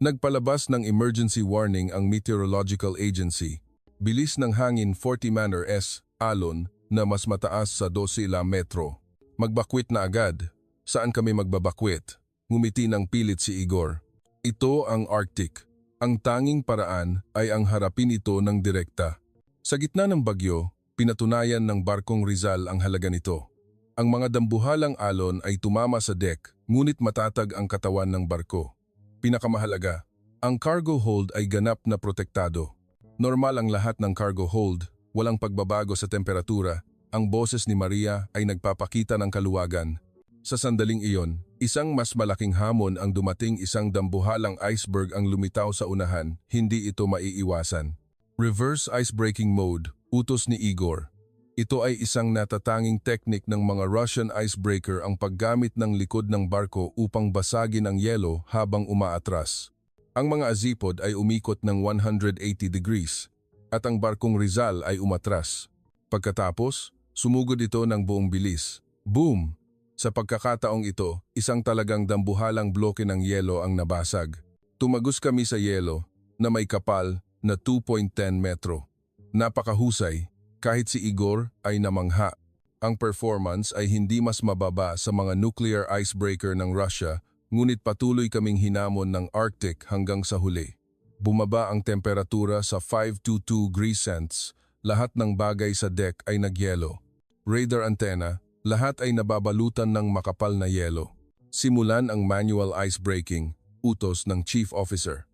Nagpalabas ng emergency warning ang Meteorological Agency. Bilis ng hangin 40 manor s, alon, na mas mataas sa 12 metro. Magbakwit na agad. Saan kami magbabakwit? Ngumiti ng pilit si Igor. Ito ang Arctic. Ang tanging paraan ay ang harapin ito ng direkta. Sa gitna ng bagyo, pinatunayan ng barkong Rizal ang halaga nito. Ang mga dambuhalang alon ay tumama sa deck, ngunit matatag ang katawan ng barko. Pinakamahalaga, ang cargo hold ay ganap na protektado. Normal ang lahat ng cargo hold, walang pagbabago sa temperatura. Ang boses ni Maria ay nagpapakita ng kaluwagan. Sa sandaling iyon, isang mas malaking hamon ang dumating, isang dambuhalang iceberg ang lumitaw sa unahan, hindi ito maiiwasan. Reverse icebreaking mode, utos ni Igor. Ito ay isang natatanging teknik ng mga Russian icebreaker, ang paggamit ng likod ng barko upang basagin ang yelo habang umaatras. Ang mga azipod ay umikot ng 180 degrees. at ang barkong Rizal ay umatras. Pagkatapos, sumugod ito ng buong bilis. Boom! Sa pagkakataong ito, isang talagang dambuhalang bloke ng yelo ang nabasag. Tumagos kami sa yelo na may kapal na 2.10 metro. Napakahusay, kahit si Igor ay namangha. Ang performance ay hindi mas mababa sa mga nuclear icebreaker ng Russia, ngunit patuloy kaming hinamon ng Arctic hanggang sa huli. Bumaba ang temperatura sa 522 degrees Celsius, lahat ng bagay sa deck ay nagyelo. Radar antenna, lahat ay nababalutan ng makapal na yelo. Simulan ang manual icebreaking, utos ng Chief Officer.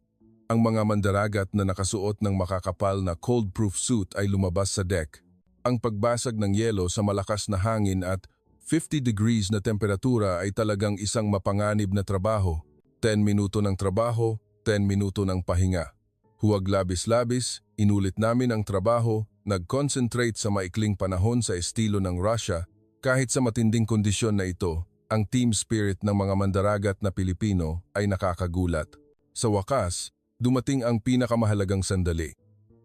Ang mga mandaragat na nakasuot ng makakapal na cold-proof suit ay lumabas sa deck. Ang pagbasag ng yelo sa malakas na hangin at 50 degrees na temperatura ay talagang isang mapanganib na trabaho. 10 minuto ng trabaho, 10 minuto ng pahinga. Huwag labis-labis, inulit namin ang trabaho, nag-concentrate sa maikling panahon sa estilo ng Russia. Kahit sa matinding kondisyon na ito, ang team spirit ng mga mandaragat na Pilipino ay nakakagulat. Sa wakas, dumating ang pinakamahalagang sandali.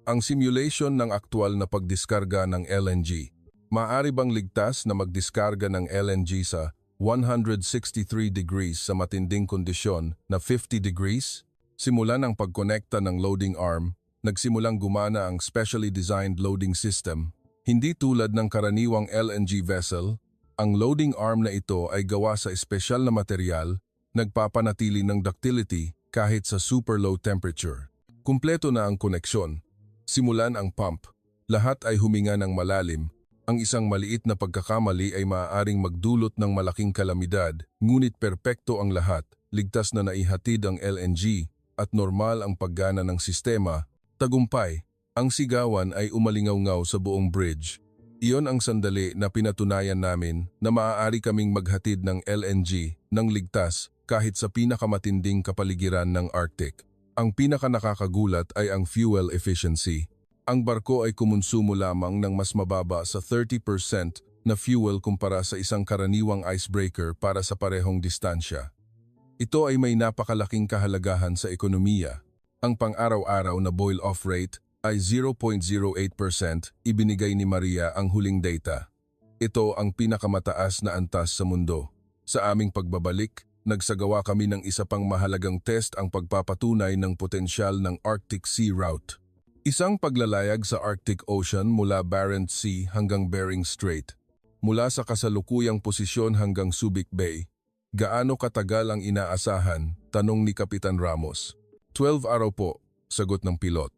Ang simulation ng aktwal na pagdiskarga ng LNG. Maaari bang ligtas na magdiskarga ng LNG sa 163 degrees sa matinding kondisyon na 50 degrees? Simulan ang pagkonekta ng loading arm, nagsimulang gumana ang specially designed loading system. Hindi tulad ng karaniwang LNG vessel, ang loading arm na ito ay gawa sa espesyal na material, nagpapanatili ng ductility kahit sa super low temperature. Kumpleto na ang koneksyon. Simulan ang pump. Lahat ay huminga ng malalim. Ang isang maliit na pagkakamali ay maaaring magdulot ng malaking kalamidad, ngunit perpekto ang lahat, ligtas na naihatid ang LNG at normal ang paggana ng sistema. Tagumpay, ang sigawan ay umalingaw-ngaw sa buong bridge. Iyon ang sandali na pinatunayan namin na maaari kaming maghatid ng LNG ng ligtas kahit sa pinakamatinding kapaligiran ng Arctic. Ang pinakanakakagulat ay ang fuel efficiency. Ang barko ay kumonsumo lamang ng mas mababa sa 30% na fuel kumpara sa isang karaniwang icebreaker para sa parehong distansya. Ito ay may napakalaking kahalagahan sa ekonomiya. Ang pang-araw-araw na boil-off rate ay 0.08%, ibinigay ni Maria ang huling data. Ito ang pinakamataas na antas sa mundo. Sa aming pagbabalik, nagsagawa kami ng isa pang mahalagang test, ang pagpapatunay ng potensyal ng Arctic Sea Route. Isang paglalayag sa Arctic Ocean mula Barents Sea hanggang Bering Strait. Mula sa kasalukuyang posisyon hanggang Subic Bay. Gaano katagal ang inaasahan? Tanong ni Kapitan Ramos. 12 araw po, sagot ng pilot.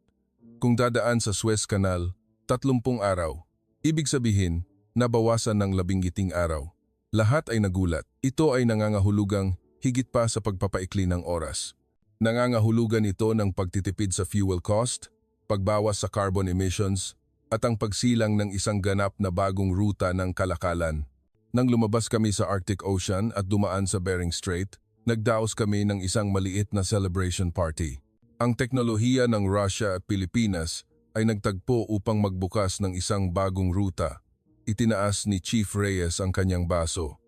Kung dadaan sa Suez Canal, 30 araw. Ibig sabihin, nabawasan ng 17 araw. Lahat ay nagulat. Ito ay nangangahulugang higit pa sa pagpapaikli ng oras. Nangangahulugan ito ng pagtitipid sa fuel cost, pagbawas sa carbon emissions, at ang pagsilang ng isang ganap na bagong ruta ng kalakalan. Nang lumabas kami sa Arctic Ocean at dumaan sa Bering Strait, nagdaos kami ng isang maliit na celebration party. Ang teknolohiya ng Russia at Pilipinas ay nagtagpo upang magbukas ng isang bagong ruta. Itinaas ni Chief Reyes ang kanyang baso.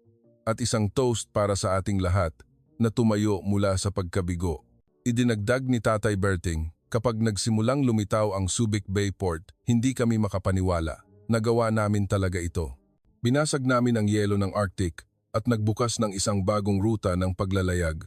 At isang toast para sa ating lahat na tumayo mula sa pagkabigo. Idinagdag ni Tatay Berting, kapag nagsimulang lumitaw ang Subic Bay Port, hindi kami makapaniwala. Nagawa namin talaga ito. Binasag namin ang yelo ng Arctic at nagbukas ng isang bagong ruta ng paglalayag.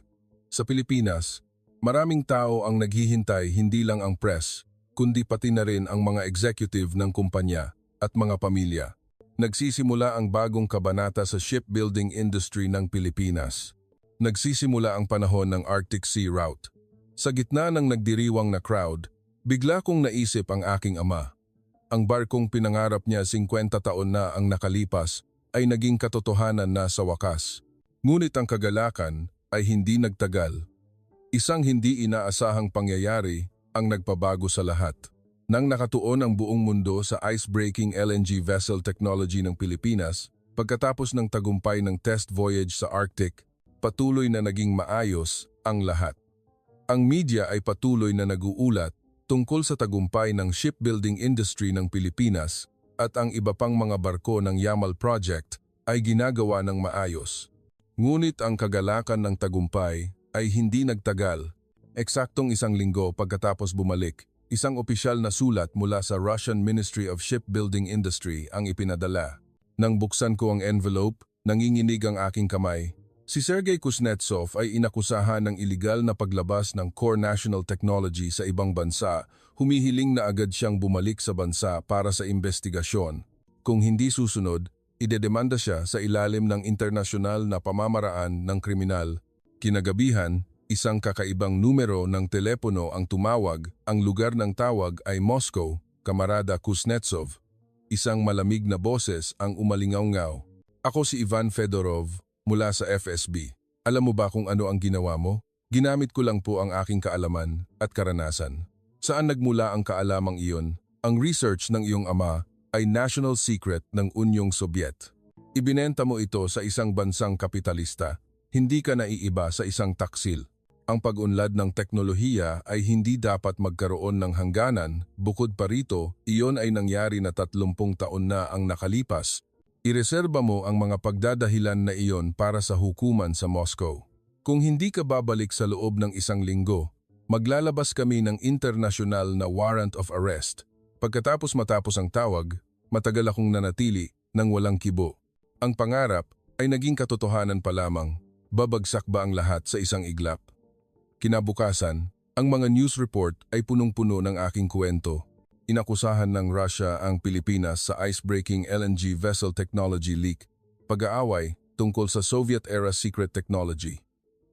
Sa Pilipinas, maraming tao ang naghihintay, hindi lang ang press, kundi pati na rin ang mga executive ng kumpanya at mga pamilya. Nagsisimula ang bagong kabanata sa shipbuilding industry ng Pilipinas. Nagsisimula ang panahon ng Arctic Sea Route. Sa gitna ng nagdiriwang na crowd, bigla kong naisip ang aking ama. Ang barkong pinangarap niya 50 taon na ang nakalipas ay naging katotohanan na sa wakas. Ngunit ang kagalakan ay hindi nagtagal. Isang hindi inaasahang pangyayari ang nagpabago sa lahat. Nang nakatuon ang buong mundo sa ice-breaking LNG vessel technology ng Pilipinas, pagkatapos ng tagumpay ng test voyage sa Arctic, patuloy na naging maayos ang lahat. Ang media ay patuloy na nag-uulat tungkol sa tagumpay ng shipbuilding industry ng Pilipinas at ang iba pang mga barko ng Yamal Project ay ginagawa ng maayos. Ngunit ang kagalakan ng tagumpay ay hindi nagtagal. Eksaktong 1 linggo pagkatapos bumalik, Isang opisyal na sulat mula sa Russian Ministry of Shipbuilding Industry ang ipinadala. Nang buksan ko ang envelope, nanginginig ang aking kamay. Si Sergei Kuznetsov ay inakusahan ng iligal na paglabas ng core national technology sa ibang bansa, humihiling na agad siyang bumalik sa bansa para sa investigasyon. Kung hindi susunod, idedemanda siya sa ilalim ng internasyonal na pamamaraan ng kriminal. Kinagabihan, isang kakaibang numero ng telepono ang tumawag, ang lugar ng tawag ay Moscow, Kamarada Kuznetsov. Isang malamig na boses ang umalingaw-ngaw. Ako si Ivan Fedorov, mula sa FSB. Alam mo ba kung ano ang ginawa mo? Ginamit ko lang po ang aking kaalaman at karanasan. Saan nagmula ang kaalamang iyon? Ang research ng iyong ama ay national secret ng Unyong Sobyet. Ibinenta mo ito sa isang bansang kapitalista. Hindi ka naiiba sa isang taksil. Ang pag-unlad ng teknolohiya ay hindi dapat magkaroon ng hangganan, bukod pa rito, iyon ay nangyari na 30 taon na ang nakalipas. Ireserba mo ang mga pagdadahilan na iyon para sa hukuman sa Moscow. Kung hindi ka babalik sa loob ng 1 linggo, maglalabas kami ng international na warrant of arrest. Pagkatapos matapos ang tawag, matagal akong nanatili nang walang kibo. Ang pangarap ay naging katotohanan pa lamang. Babagsak ba ang lahat sa isang iglap? Kinabukasan, ang mga news report ay punong-puno ng aking kwento. Inakusahan ng Russia ang Pilipinas sa ice-breaking LNG vessel technology leak, pag-aaway tungkol sa Soviet-era secret technology.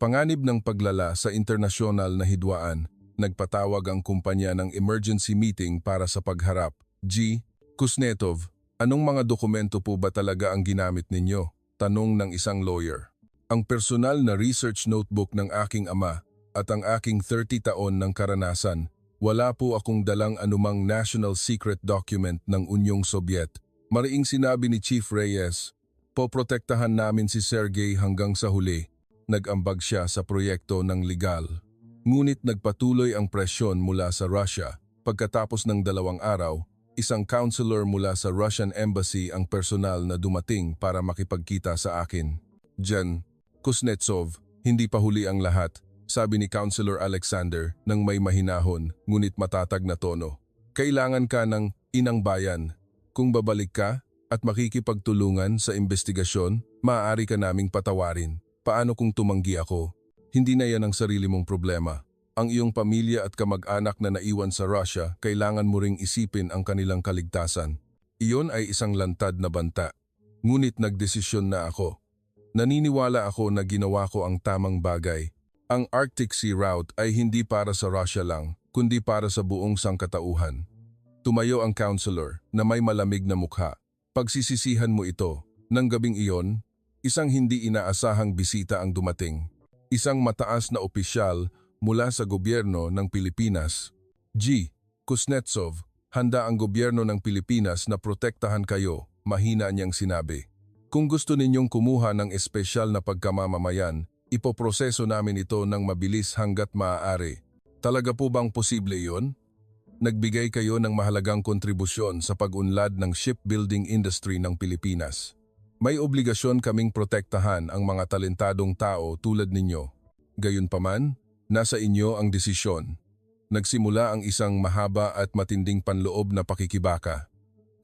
Panganib ng paglala sa internasyonal na hidwaan, nagpatawag ang kumpanya ng emergency meeting para sa pagharap. G. Kuznetsov, anong mga dokumento po ba talaga ang ginamit ninyo? Tanong ng isang lawyer. Ang personal na research notebook ng aking ama at ang aking 30 taon ng karanasan, wala po akong dalang anumang national secret document ng Unyong Sobyet. Mariing sinabi ni Chief Reyes, poprotektahan namin si Sergei hanggang sa huli. Nag-ambag siya sa proyekto ng legal. Ngunit nagpatuloy ang presyon mula sa Russia. Pagkatapos ng 2 araw, isang counselor mula sa Russian Embassy ang personal na dumating para makipagkita sa akin. Jan, Kuznetsov, hindi pa huli ang lahat, sabi ni Counselor Alexander nang may mahinahon ngunit matatag na tono. Kailangan ka ng inang bayan. Kung babalik ka at makikipagtulungan sa investigasyon, maaari ka naming patawarin. Paano kung tumanggi ako? Hindi na yan ang sarili mong problema. Ang iyong pamilya at kamag-anak na naiwan sa Russia, kailangan mo ring isipin ang kanilang kaligtasan. Iyon ay isang lantad na banta. Ngunit nagdesisyon na ako. Naniniwala ako na ginawa ko ang tamang bagay. Ang Arctic Sea Route ay hindi para sa Russia lang, kundi para sa buong sangkatauhan. Tumayo ang counselor na may malamig na mukha. Pagsisisihan mo ito. Nang gabing iyon, isang hindi inaasahang bisita ang dumating. Isang mataas na opisyal mula sa gobyerno ng Pilipinas. G. Kuznetsov, handa ang gobyerno ng Pilipinas na protektahan kayo, mahina niyang sinabi. Kung gusto ninyong kumuha ng espesyal na pagkamamamayan, ipoproseso namin ito ng mabilis hanggat maaari. Talaga po bang posible iyon? Nagbigay kayo ng mahalagang kontribusyon sa pag-unlad ng shipbuilding industry ng Pilipinas. May obligasyon kaming protektahan ang mga talentadong tao tulad ninyo. Gayunpaman, nasa inyo ang desisyon. Nagsimula ang isang mahaba at matinding panloob na pakikibaka.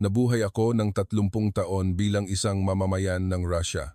Nabuhay ako ng 30 taon bilang isang mamamayan ng Russia.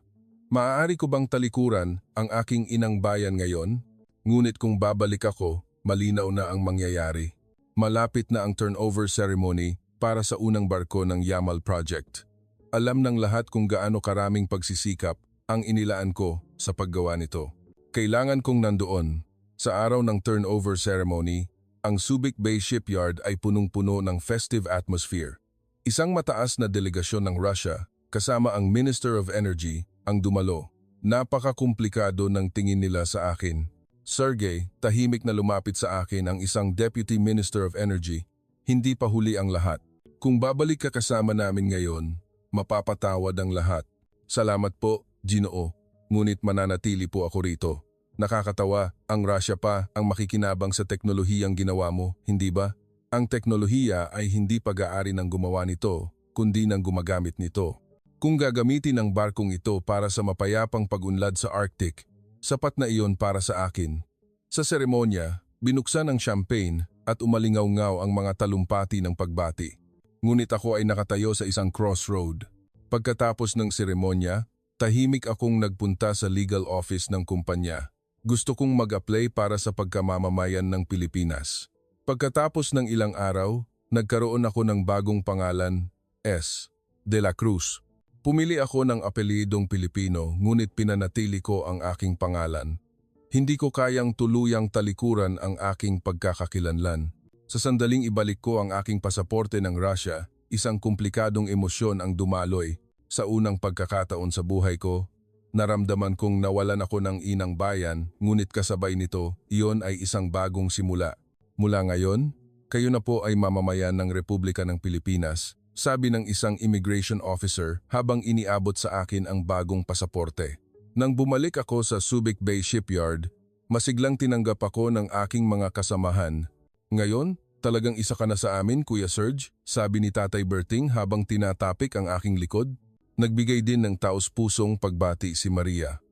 Maaari ko bang talikuran ang aking inang bayan ngayon? Ngunit kung babalik ako, malinaw na ang mangyayari. Malapit na ang turnover ceremony para sa unang barko ng Yamal Project. Alam ng lahat kung gaano karaming pagsisikap ang inilaan ko sa paggawa nito. Kailangan kong nandoon. Sa araw ng turnover ceremony, ang Subic Bay Shipyard ay punong-puno ng festive atmosphere. Isang mataas na delegasyon ng Russia, kasama ang Minister of Energy, ang dumalo. Napaka-komplikado ng tingin nila sa akin. Sergei, tahimik na lumapit sa akin ang isang Deputy Minister of Energy. Hindi pa huli ang lahat. Kung babalik ka kasama namin ngayon, mapapatawad ang lahat. Salamat po, Ginoo. Ngunit mananatili po ako rito. Nakakatawa, ang Russia pa ang makikinabang sa teknolohiyang ginawa mo, hindi ba? Ang teknolohiya ay hindi pag-aari ng gumawa nito, kundi ng gumagamit nito. Kung gagamitin ang barkong ito para sa mapayapang pag-unlad sa Arctic, sapat na iyon para sa akin. Sa seremonya, binuksan ang champagne at umalingaw-ngaw ang mga talumpati ng pagbati. Ngunit ako ay nakatayo sa isang crossroad. Pagkatapos ng seremonya, tahimik akong nagpunta sa legal office ng kumpanya. Gusto kong mag-apply para sa pagkamamamayan ng Pilipinas. Pagkatapos ng ilang araw, nagkaroon ako ng bagong pangalan, S. De la Cruz. Pumili ako ng apelidong Pilipino, ngunit pinanatili ko ang aking pangalan. Hindi ko kayang tuluyang talikuran ang aking pagkakakilanlan. Sa sandaling ibalik ko ang aking pasaporte ng Russia, isang komplikadong emosyon ang dumaloy. Sa unang pagkakataon sa buhay ko, naramdaman kong nawalan ako ng inang bayan, ngunit kasabay nito, iyon ay isang bagong simula. Mula ngayon, kayo na po ay mamamayan ng Republika ng Pilipinas, sabi ng isang immigration officer habang iniabot sa akin ang bagong pasaporte. Nang bumalik ako sa Subic Bay Shipyard, masiglang tinanggap ako ng aking mga kasamahan. Ngayon, talagang isa ka na sa amin, Kuya Serge, sabi ni Tatay Berting habang tinatapik ang aking likod. Nagbigay din ng taos-pusong pagbati si Maria.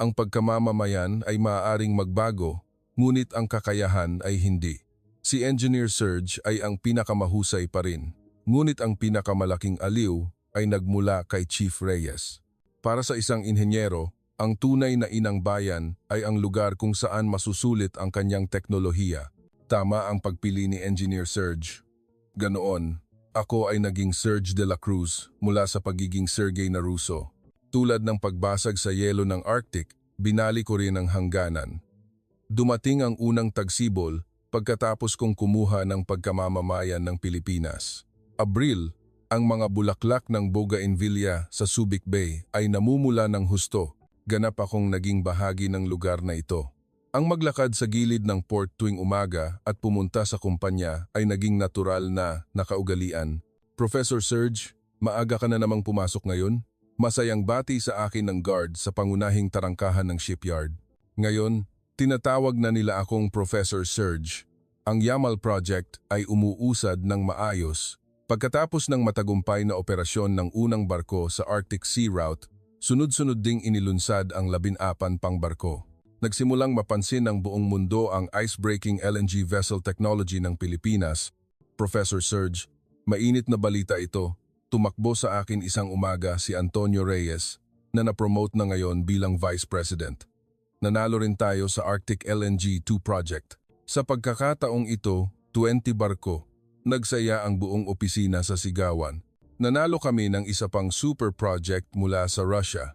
Ang pagkamamamayan ay maaaring magbago, ngunit ang kakayahan ay hindi. Si Engineer Serge ay ang pinakamahusay pa rin, ngunit ang pinakamalaking aliw ay nagmula kay Chief Reyes. Para sa isang inhenyero, ang tunay na inang bayan ay ang lugar kung saan masusulit ang kanyang teknolohiya. Tama ang pagpili ni Engineer Serge. Ganoon, ako ay naging Serge de la Cruz mula sa pagiging Sergey Naruso. Tulad ng pagbasag sa yelo ng Arctic, binali ko rin ang hangganan. Dumating ang unang tagsibol pagkatapos kong kumuha ng pagkamamamayan ng Pilipinas. Abril, ang mga bulaklak ng bougainvillea sa Subic Bay ay namumula ng husto. Ganap akong naging bahagi ng lugar na ito. Ang maglakad sa gilid ng port tuwing umaga at pumunta sa kumpanya ay naging natural na nakaugalian. Professor Serge, maaga ka na namang pumasok ngayon? Masayang bati sa akin ng guard sa pangunahing tarangkahan ng shipyard. Ngayon, tinatawag na nila akong Professor Serge. Ang Yamal Project ay umuusad ng maayos. Pagkatapos ng matagumpay na operasyon ng unang barko sa Arctic Sea Route, sunod-sunod ding inilunsad ang 14 pang barko. Nagsimulang mapansin ng buong mundo ang ice-breaking LNG vessel technology ng Pilipinas. Professor Serge, mainit na balita ito. Tumakbo sa akin isang umaga si Antonio Reyes na napromote na ngayon bilang Vice President. Nanalo rin tayo sa Arctic LNG 2 project. Sa pagkakataong ito, 20 barko. Nagsaya ang buong opisina sa Sigawan. Nanalo kami ng isa pang super project mula sa Russia.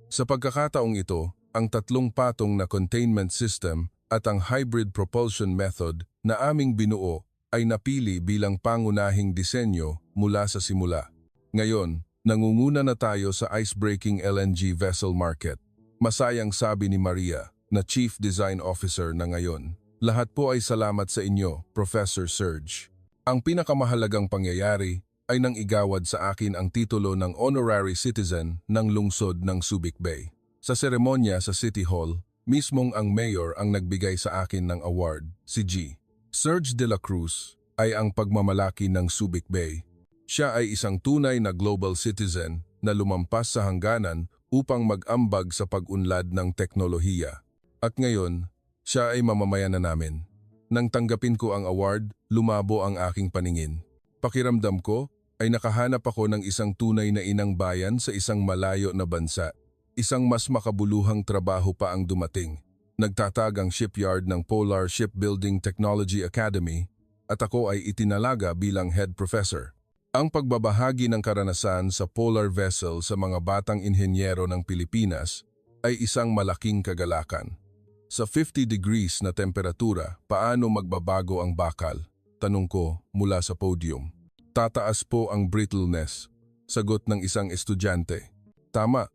Sa pagkakataong ito, ang 3 patong na containment system at ang hybrid propulsion method na aming binuo ay napili bilang pangunahing disenyo mula sa simula. Ngayon, nangunguna na tayo sa ice-breaking LNG vessel market. Masayang sabi ni Maria, na Chief Design Officer na ngayon. Lahat po ay salamat sa inyo, Professor Serge. Ang pinakamahalagang pangyayari ay nang igawad sa akin ang titulo ng Honorary Citizen ng lungsod ng Subic Bay. Sa seremonya sa City Hall, mismong ang mayor ang nagbigay sa akin ng award, si G. Serge de la Cruz ay ang pagmamalaki ng Subic Bay. Siya ay isang tunay na global citizen na lumampas sa hangganan upang mag-ambag sa pag-unlad ng teknolohiya. At ngayon, siya ay mamamayan na namin. Nang tanggapin ko ang award, lumabo ang aking paningin. Pakiramdam ko ay nakahanap ako ng isang tunay na inang bayan sa isang malayo na bansa. Isang mas makabuluhang trabaho pa ang dumating. Nagtatag ang shipyard ng Polar Shipbuilding Technology Academy at ako ay itinalaga bilang head professor. Ang pagbabahagi ng karanasan sa polar vessel sa mga batang inhenyero ng Pilipinas ay isang malaking kagalakan. Sa 50 degrees na temperatura, paano magbabago ang bakal? Tanong ko mula sa podium. Tataas po ang brittleness, sagot ng isang estudyante. Tama.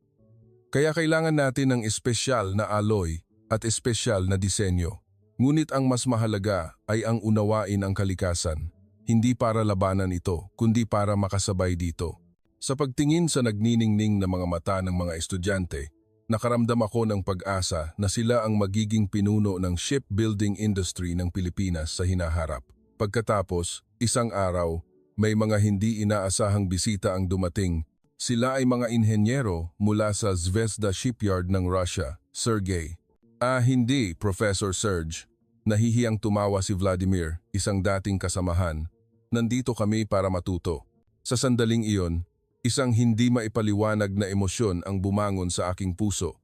Kaya kailangan natin ng espesyal na alloy at espesyal na disenyo. Ngunit ang mas mahalaga ay ang unawain ang kalikasan. Hindi para labanan ito, kundi para makasabay dito. Sa pagtingin sa nagniningning na mga mata ng mga estudyante, nakaramdam ako ng pag-asa na sila ang magiging pinuno ng shipbuilding industry ng Pilipinas sa hinaharap. Pagkatapos, isang araw, may mga hindi inaasahang bisita ang dumating. Sila ay mga inhenyero mula sa Zvezda Shipyard ng Russia, Sergey. Hindi, Professor Serge. Nahihiyang tumawa si Vladimir, isang dating kasamahan. Nandito kami para matuto. Sa sandaling iyon, isang hindi maipaliwanag na emosyon ang bumangon sa aking puso.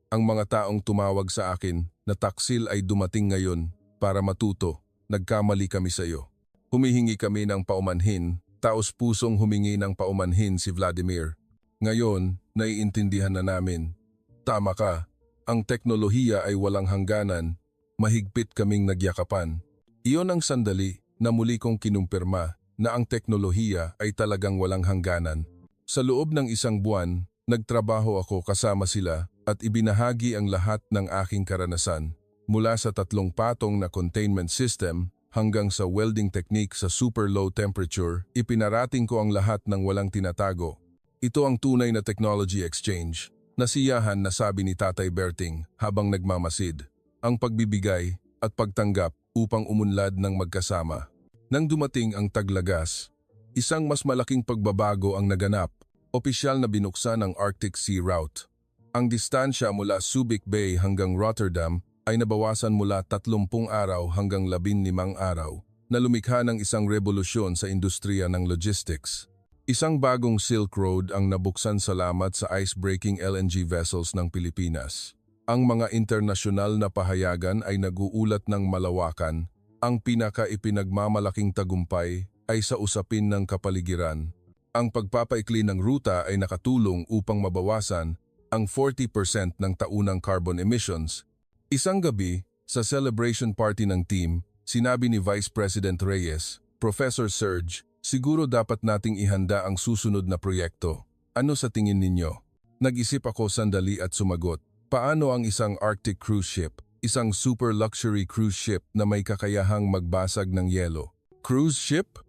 Ang mga taong tumawag sa akin na taksil ay dumating ngayon para matuto. Nagkamali kami sa iyo. Humihingi kami ng paumanhin, taos-pusong humingi ng paumanhin si Vladimir. Ngayon, naiintindihan na namin. Tama ka, ang teknolohiya ay walang hangganan. Mahigpit kaming nagyakapan. Iyon ang sandali na muli kong kinumpirma na ang teknolohiya ay talagang walang hangganan. Sa loob ng isang buwan, nagtrabaho ako kasama sila at ibinahagi ang lahat ng aking karanasan. Mula sa 3 patong na containment system hanggang sa welding technique sa super low temperature, ipinarating ko ang lahat ng walang tinatago. Ito ang tunay na technology exchange. Nasiyahan na sabi ni Tatay Berting habang nagmamasid. Ang pagbibigay at pagtanggap upang umunlad ng magkasama. Nang dumating ang taglagas, isang mas malaking pagbabago ang naganap. Opisyal na binuksan ang Arctic Sea Route. Ang distansya mula Subic Bay hanggang Rotterdam ay nabawasan mula 30 araw hanggang 15 araw na lumikha ng isang revolusyon sa industriya ng logistics. Isang bagong Silk Road ang nabuksan salamat sa ice-breaking LNG vessels ng Pilipinas. Ang mga internasyonal na pahayagan ay naguulat ng malawakan. Ang pinaka-ipinagmamalaking tagumpay ay sa usapin ng kapaligiran. Ang pagpapaikli ng ruta ay nakatulong upang mabawasan ang 40% ng taunang carbon emissions. Isang gabi, sa celebration party ng team, sinabi ni Vice President Reyes, Professor Serge, siguro dapat nating ihanda ang susunod na proyekto. Ano sa tingin ninyo? Nag-isip ako sandali at sumagot. Paano ang isang Arctic cruise ship, isang super luxury cruise ship na may kakayahang magbasag ng yelo? Cruise ship?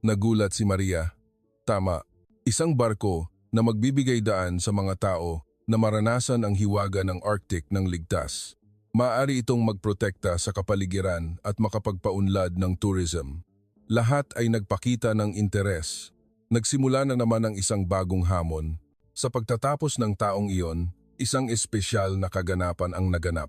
Nagulat si Maria. Tama, isang barko na magbibigay daan sa mga tao na maranasan ang hiwaga ng Arctic ng ligtas. Maaari itong magprotekta sa kapaligiran at makapagpaunlad ng tourism. Lahat ay nagpakita ng interes. Nagsimula na naman ang isang bagong hamon. Sa pagtatapos ng taong iyon, isang espesyal na kaganapan ang naganap.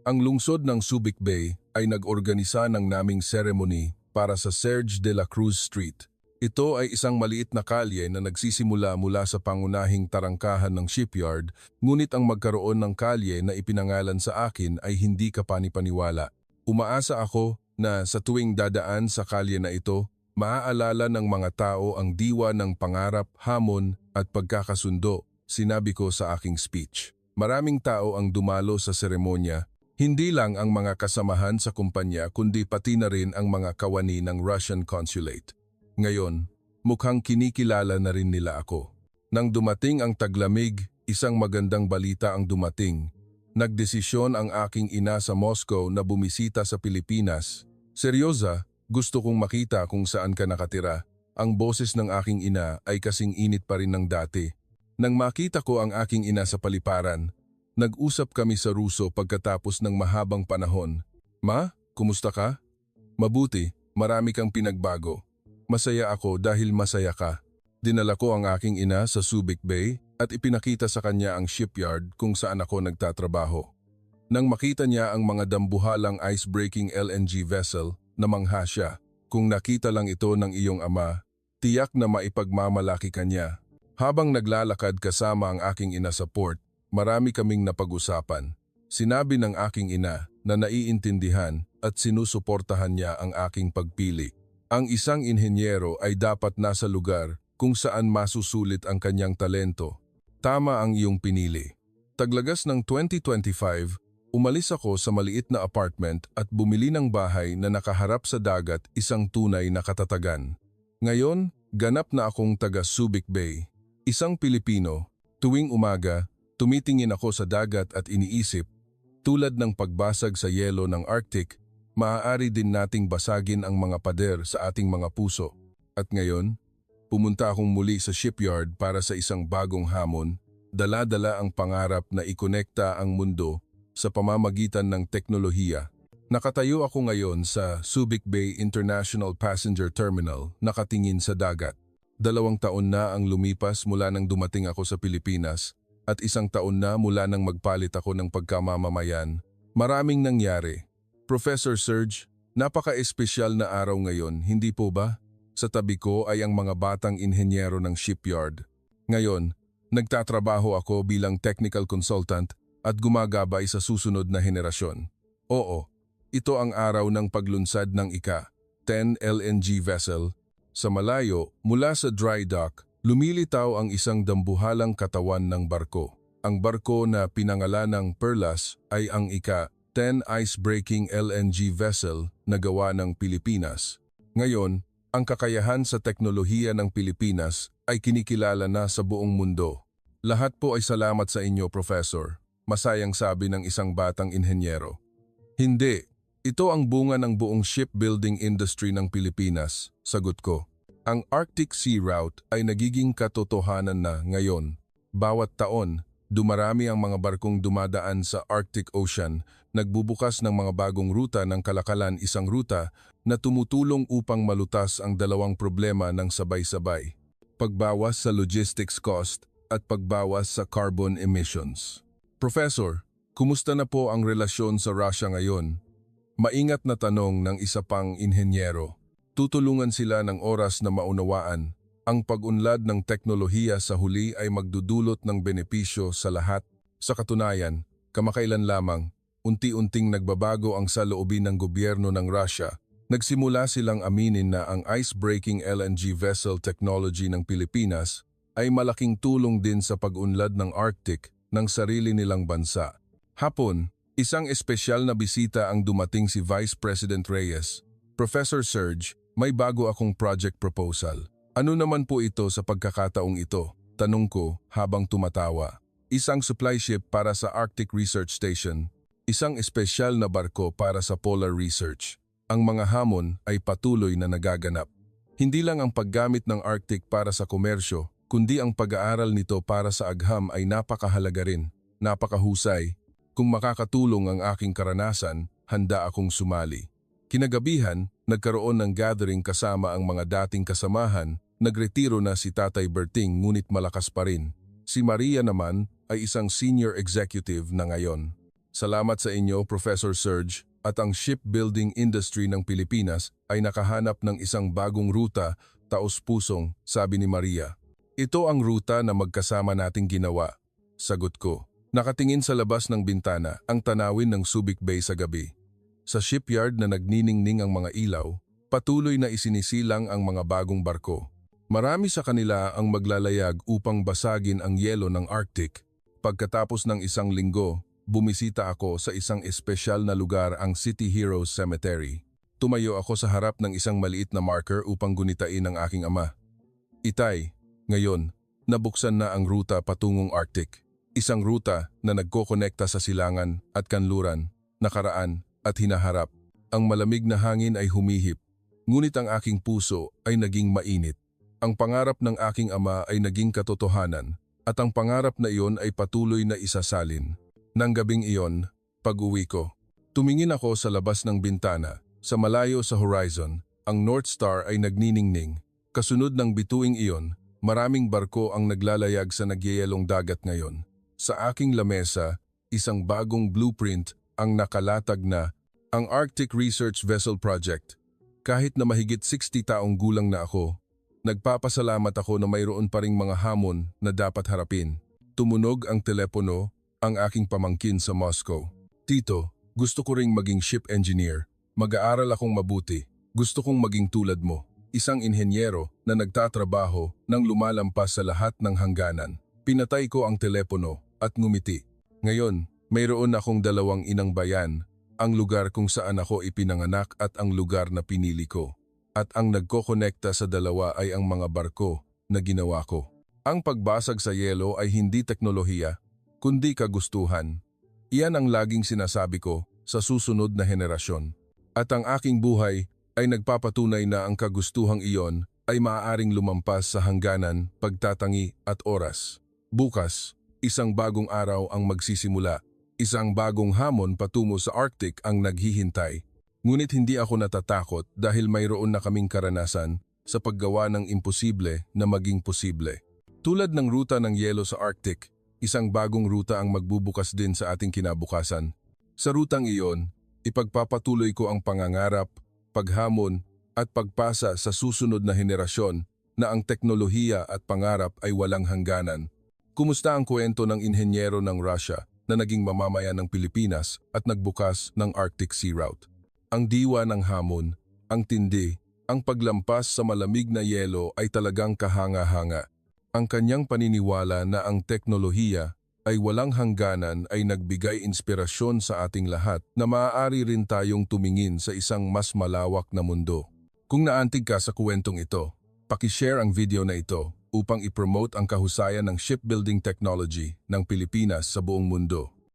Ang lungsod ng Subic Bay ay nag-organisa ng naming ceremony para sa Serge de la Cruz Street. Ito ay isang maliit na kalye na nagsisimula mula sa pangunahing tarangkahan ng shipyard, ngunit ang magkaroon ng kalye na ipinangalan sa akin ay hindi kapani-paniwala. Umaasa ako na sa tuwing dadaan sa kalye na ito, maaalala ng mga tao ang diwa ng pangarap, hamon at pagkakasundo. Sinabi ko sa aking speech. Maraming tao ang dumalo sa seremonya, hindi lang ang mga kasamahan sa kumpanya kundi pati na rin ang mga kawani ng Russian consulate. Ngayon, mukhang kinikilala na rin nila ako. Nang dumating ang taglamig, isang magandang balita ang dumating. Nagdesisyon ang aking ina sa Moscow na bumisita sa Pilipinas. Seryosa, gusto kong makita kung saan ka nakatira. Ang boses ng aking ina ay kasing init pa rin ng dati. Nang makita ko ang aking ina sa paliparan, nag-usap kami sa Ruso pagkatapos ng mahabang panahon. Ma, kumusta ka? Mabuti, marami kang pinagbago. Masaya ako dahil masaya ka. Dinala ko ang aking ina sa Subic Bay at ipinakita sa kanya ang shipyard kung saan ako nagtatrabaho. Nang makita niya ang mga dambuhalang ice-breaking LNG vessel, namangha siya. Kung nakita lang ito ng iyong ama, tiyak na maipagmamalaki ka niya. Habang naglalakad kasama ang aking ina sa port, marami kaming napag-usapan. Sinabi ng aking ina na naiintindihan at sinusuportahan niya ang aking pagpili. Ang isang inhenyero ay dapat nasa lugar kung saan masusulit ang kanyang talento. Tama ang iyong pinili. Taglagas ng 2025, umalis ako sa maliit na apartment at bumili ng bahay na nakaharap sa dagat, isang tunay na katatagan. Ngayon, ganap na akong taga Subic Bay. Isang Pilipino, tuwing umaga, tumitingin ako sa dagat at iniisip, tulad ng pagbasag sa yelo ng Arctic, maaari din nating basagin ang mga pader sa ating mga puso. At ngayon, pumunta akong muli sa shipyard para sa isang bagong hamon, dala-dala ang pangarap na ikonekta ang mundo sa pamamagitan ng teknolohiya. Nakatayo ako ngayon sa Subic Bay International Passenger Terminal, nakatingin sa dagat. 2 taon na ang lumipas mula nang dumating ako sa Pilipinas at 1 taon na mula nang magpalit ako ng pagkamamamayan. Maraming nangyari. Professor Serge, napaka-espesyal na araw ngayon, hindi po ba? Sa tabi ko ay ang mga batang inhenyero ng shipyard. Ngayon, nagtatrabaho ako bilang technical consultant at gumagabay sa susunod na henerasyon. Oo, ito ang araw ng paglunsad ng Ika-10 LNG vessel. Sa malayo, mula sa dry dock, lumilitaw ang isang dambuhalang katawan ng barko. Ang barko na pinangalan ng Perlas ay ang Ika-10 ice-breaking LNG vessel na gawa ng Pilipinas. Ngayon, ang kakayahan sa teknolohiya ng Pilipinas ay kinikilala na sa buong mundo. Lahat po ay salamat sa inyo, Professor. Masayang sabi ng isang batang inhenyero. Hindi, ito ang bunga ng buong shipbuilding industry ng Pilipinas, sagot ko. Ang Arctic Sea Route ay nagiging katotohanan na ngayon. Bawat taon, dumarami ang mga barkong dumadaan sa Arctic Ocean, nagbubukas ng mga bagong ruta ng kalakalan, isang ruta na tumutulong upang malutas ang dalawang problema ng sabay-sabay. Pagbawas sa logistics cost at pagbawas sa carbon emissions. Professor, kumusta na po ang relasyon sa Russia ngayon? Maingat na tanong ng isa pang inhenyero. Tutulungan sila ng oras na maunawaan. Ang pag-unlad ng teknolohiya sa huli ay magdudulot ng benepisyo sa lahat. Sa katunayan, kamakailan lamang, unti-unting nagbabago ang saloobin ng gobyerno ng Russia. Nagsimula silang aminin na ang ice-breaking LNG vessel technology ng Pilipinas ay malaking tulong din sa pag-unlad ng Arctic ng sarili nilang bansa. Hapon, isang espesyal na bisita ang dumating si Vice President Reyes. Professor Serge, may bago akong project proposal. Ano naman po ito sa pagkakataong ito? Tanong ko habang tumatawa. Isang supply ship para sa Arctic Research Station. Isang espesyal na barko para sa polar research. Ang mga hamon ay patuloy na nagaganap. Hindi lang ang paggamit ng Arctic para sa komersyo, kundi ang pag-aaral nito para sa agham ay napakahalaga rin, napakahusay. Kung makakatulong ang aking karanasan, handa akong sumali. Kinagabihan, nagkaroon ng gathering kasama ang mga dating kasamahan, nagretiro na si Tatay Berting ngunit malakas pa rin. Si Maria naman ay isang senior executive na ngayon. Salamat sa inyo, Professor Serge, at ang shipbuilding industry ng Pilipinas ay nakahanap ng isang bagong ruta, taos-pusong, sabi ni Maria. Ito ang ruta na magkasama nating ginawa, sagot ko. Nakatingin sa labas ng bintana ang tanawin ng Subic Bay sa gabi. Sa shipyard na nagniningning ang mga ilaw, patuloy na isinisilang ang mga bagong barko. Marami sa kanila ang maglalayag upang basagin ang yelo ng Arctic. Pagkatapos ng isang linggo, bumisita ako sa isang espesyal na lugar, ang City Heroes Cemetery. Tumayo ako sa harap ng isang maliit na marker upang gunitain ang aking ama. Itay, ngayon, nabuksan na ang ruta patungong Arctic. Isang ruta na nagkokonekta sa silangan at kanluran, nakaraan at hinaharap. Ang malamig na hangin ay humihip, ngunit ang aking puso ay naging mainit. Ang pangarap ng aking ama ay naging katotohanan, at ang pangarap na iyon ay patuloy na isasalin. Nang gabing iyon, pag-uwi ko, tumingin ako sa labas ng bintana. Sa malayo sa horizon, ang North Star ay nagniningning. Kasunod ng bituing iyon, maraming barko ang naglalayag sa nagyayalong dagat ngayon. Sa aking lamesa, isang bagong blueprint ang nakalatag na ang Arctic Research Vessel Project. Kahit na mahigit 60 taong gulang na ako, nagpapasalamat ako na mayroon pa ring mga hamon na dapat harapin. Tumunog ang telepono, ang aking pamangkin sa Moscow. Tito, gusto ko ring maging ship engineer. Mag-aaral akong mabuti. Gusto kong maging tulad mo. Isang inhenyero na nagtatrabaho nang lumalampas sa lahat ng hangganan. Pinatay ko ang telepono at ngumiti. Ngayon, mayroon akong dalawang inang bayan, ang lugar kung saan ako ipinanganak at ang lugar na pinili ko. At ang nagkokonekta sa dalawa ay ang mga barko na ginawa ko. Ang pagbasag sa yelo ay hindi teknolohiya, kundi kagustuhan. Iyan ang laging sinasabi ko sa susunod na henerasyon. At ang aking buhay ay nagpapatunay na ang kagustuhang iyon ay maaaring lumampas sa hangganan, pagtatangi at oras. Bukas, isang bagong araw ang magsisimula. Isang bagong hamon patungo sa Arctic ang naghihintay. Ngunit hindi ako natatakot dahil mayroon na kaming karanasan sa paggawa ng imposible na maging posible. Tulad ng ruta ng yelo sa Arctic, isang bagong ruta ang magbubukas din sa ating kinabukasan. Sa rutang iyon, Ipagpapatuloy ko ang pangangarap, paghamon, at pagpasa sa susunod na henerasyon na ang teknolohiya at pangarap ay walang hangganan. Kumusta ang kwento ng inhenyero ng Russia na naging mamamayan ng Pilipinas at nagbukas ng Arctic Sea Route? Ang diwa ng hamon, ang tindi, ang paglampas sa malamig na yelo ay talagang kahanga-hanga. Ang kanyang paniniwala na ang teknolohiya ay walang hangganan ay nagbigay inspirasyon sa ating lahat na maaari rin tayong tumingin sa isang mas malawak na mundo. Kung naantig ka sa kwentong ito, pakishare ang video na ito upang ipromote ang kahusayan ng shipbuilding technology ng Pilipinas sa buong mundo.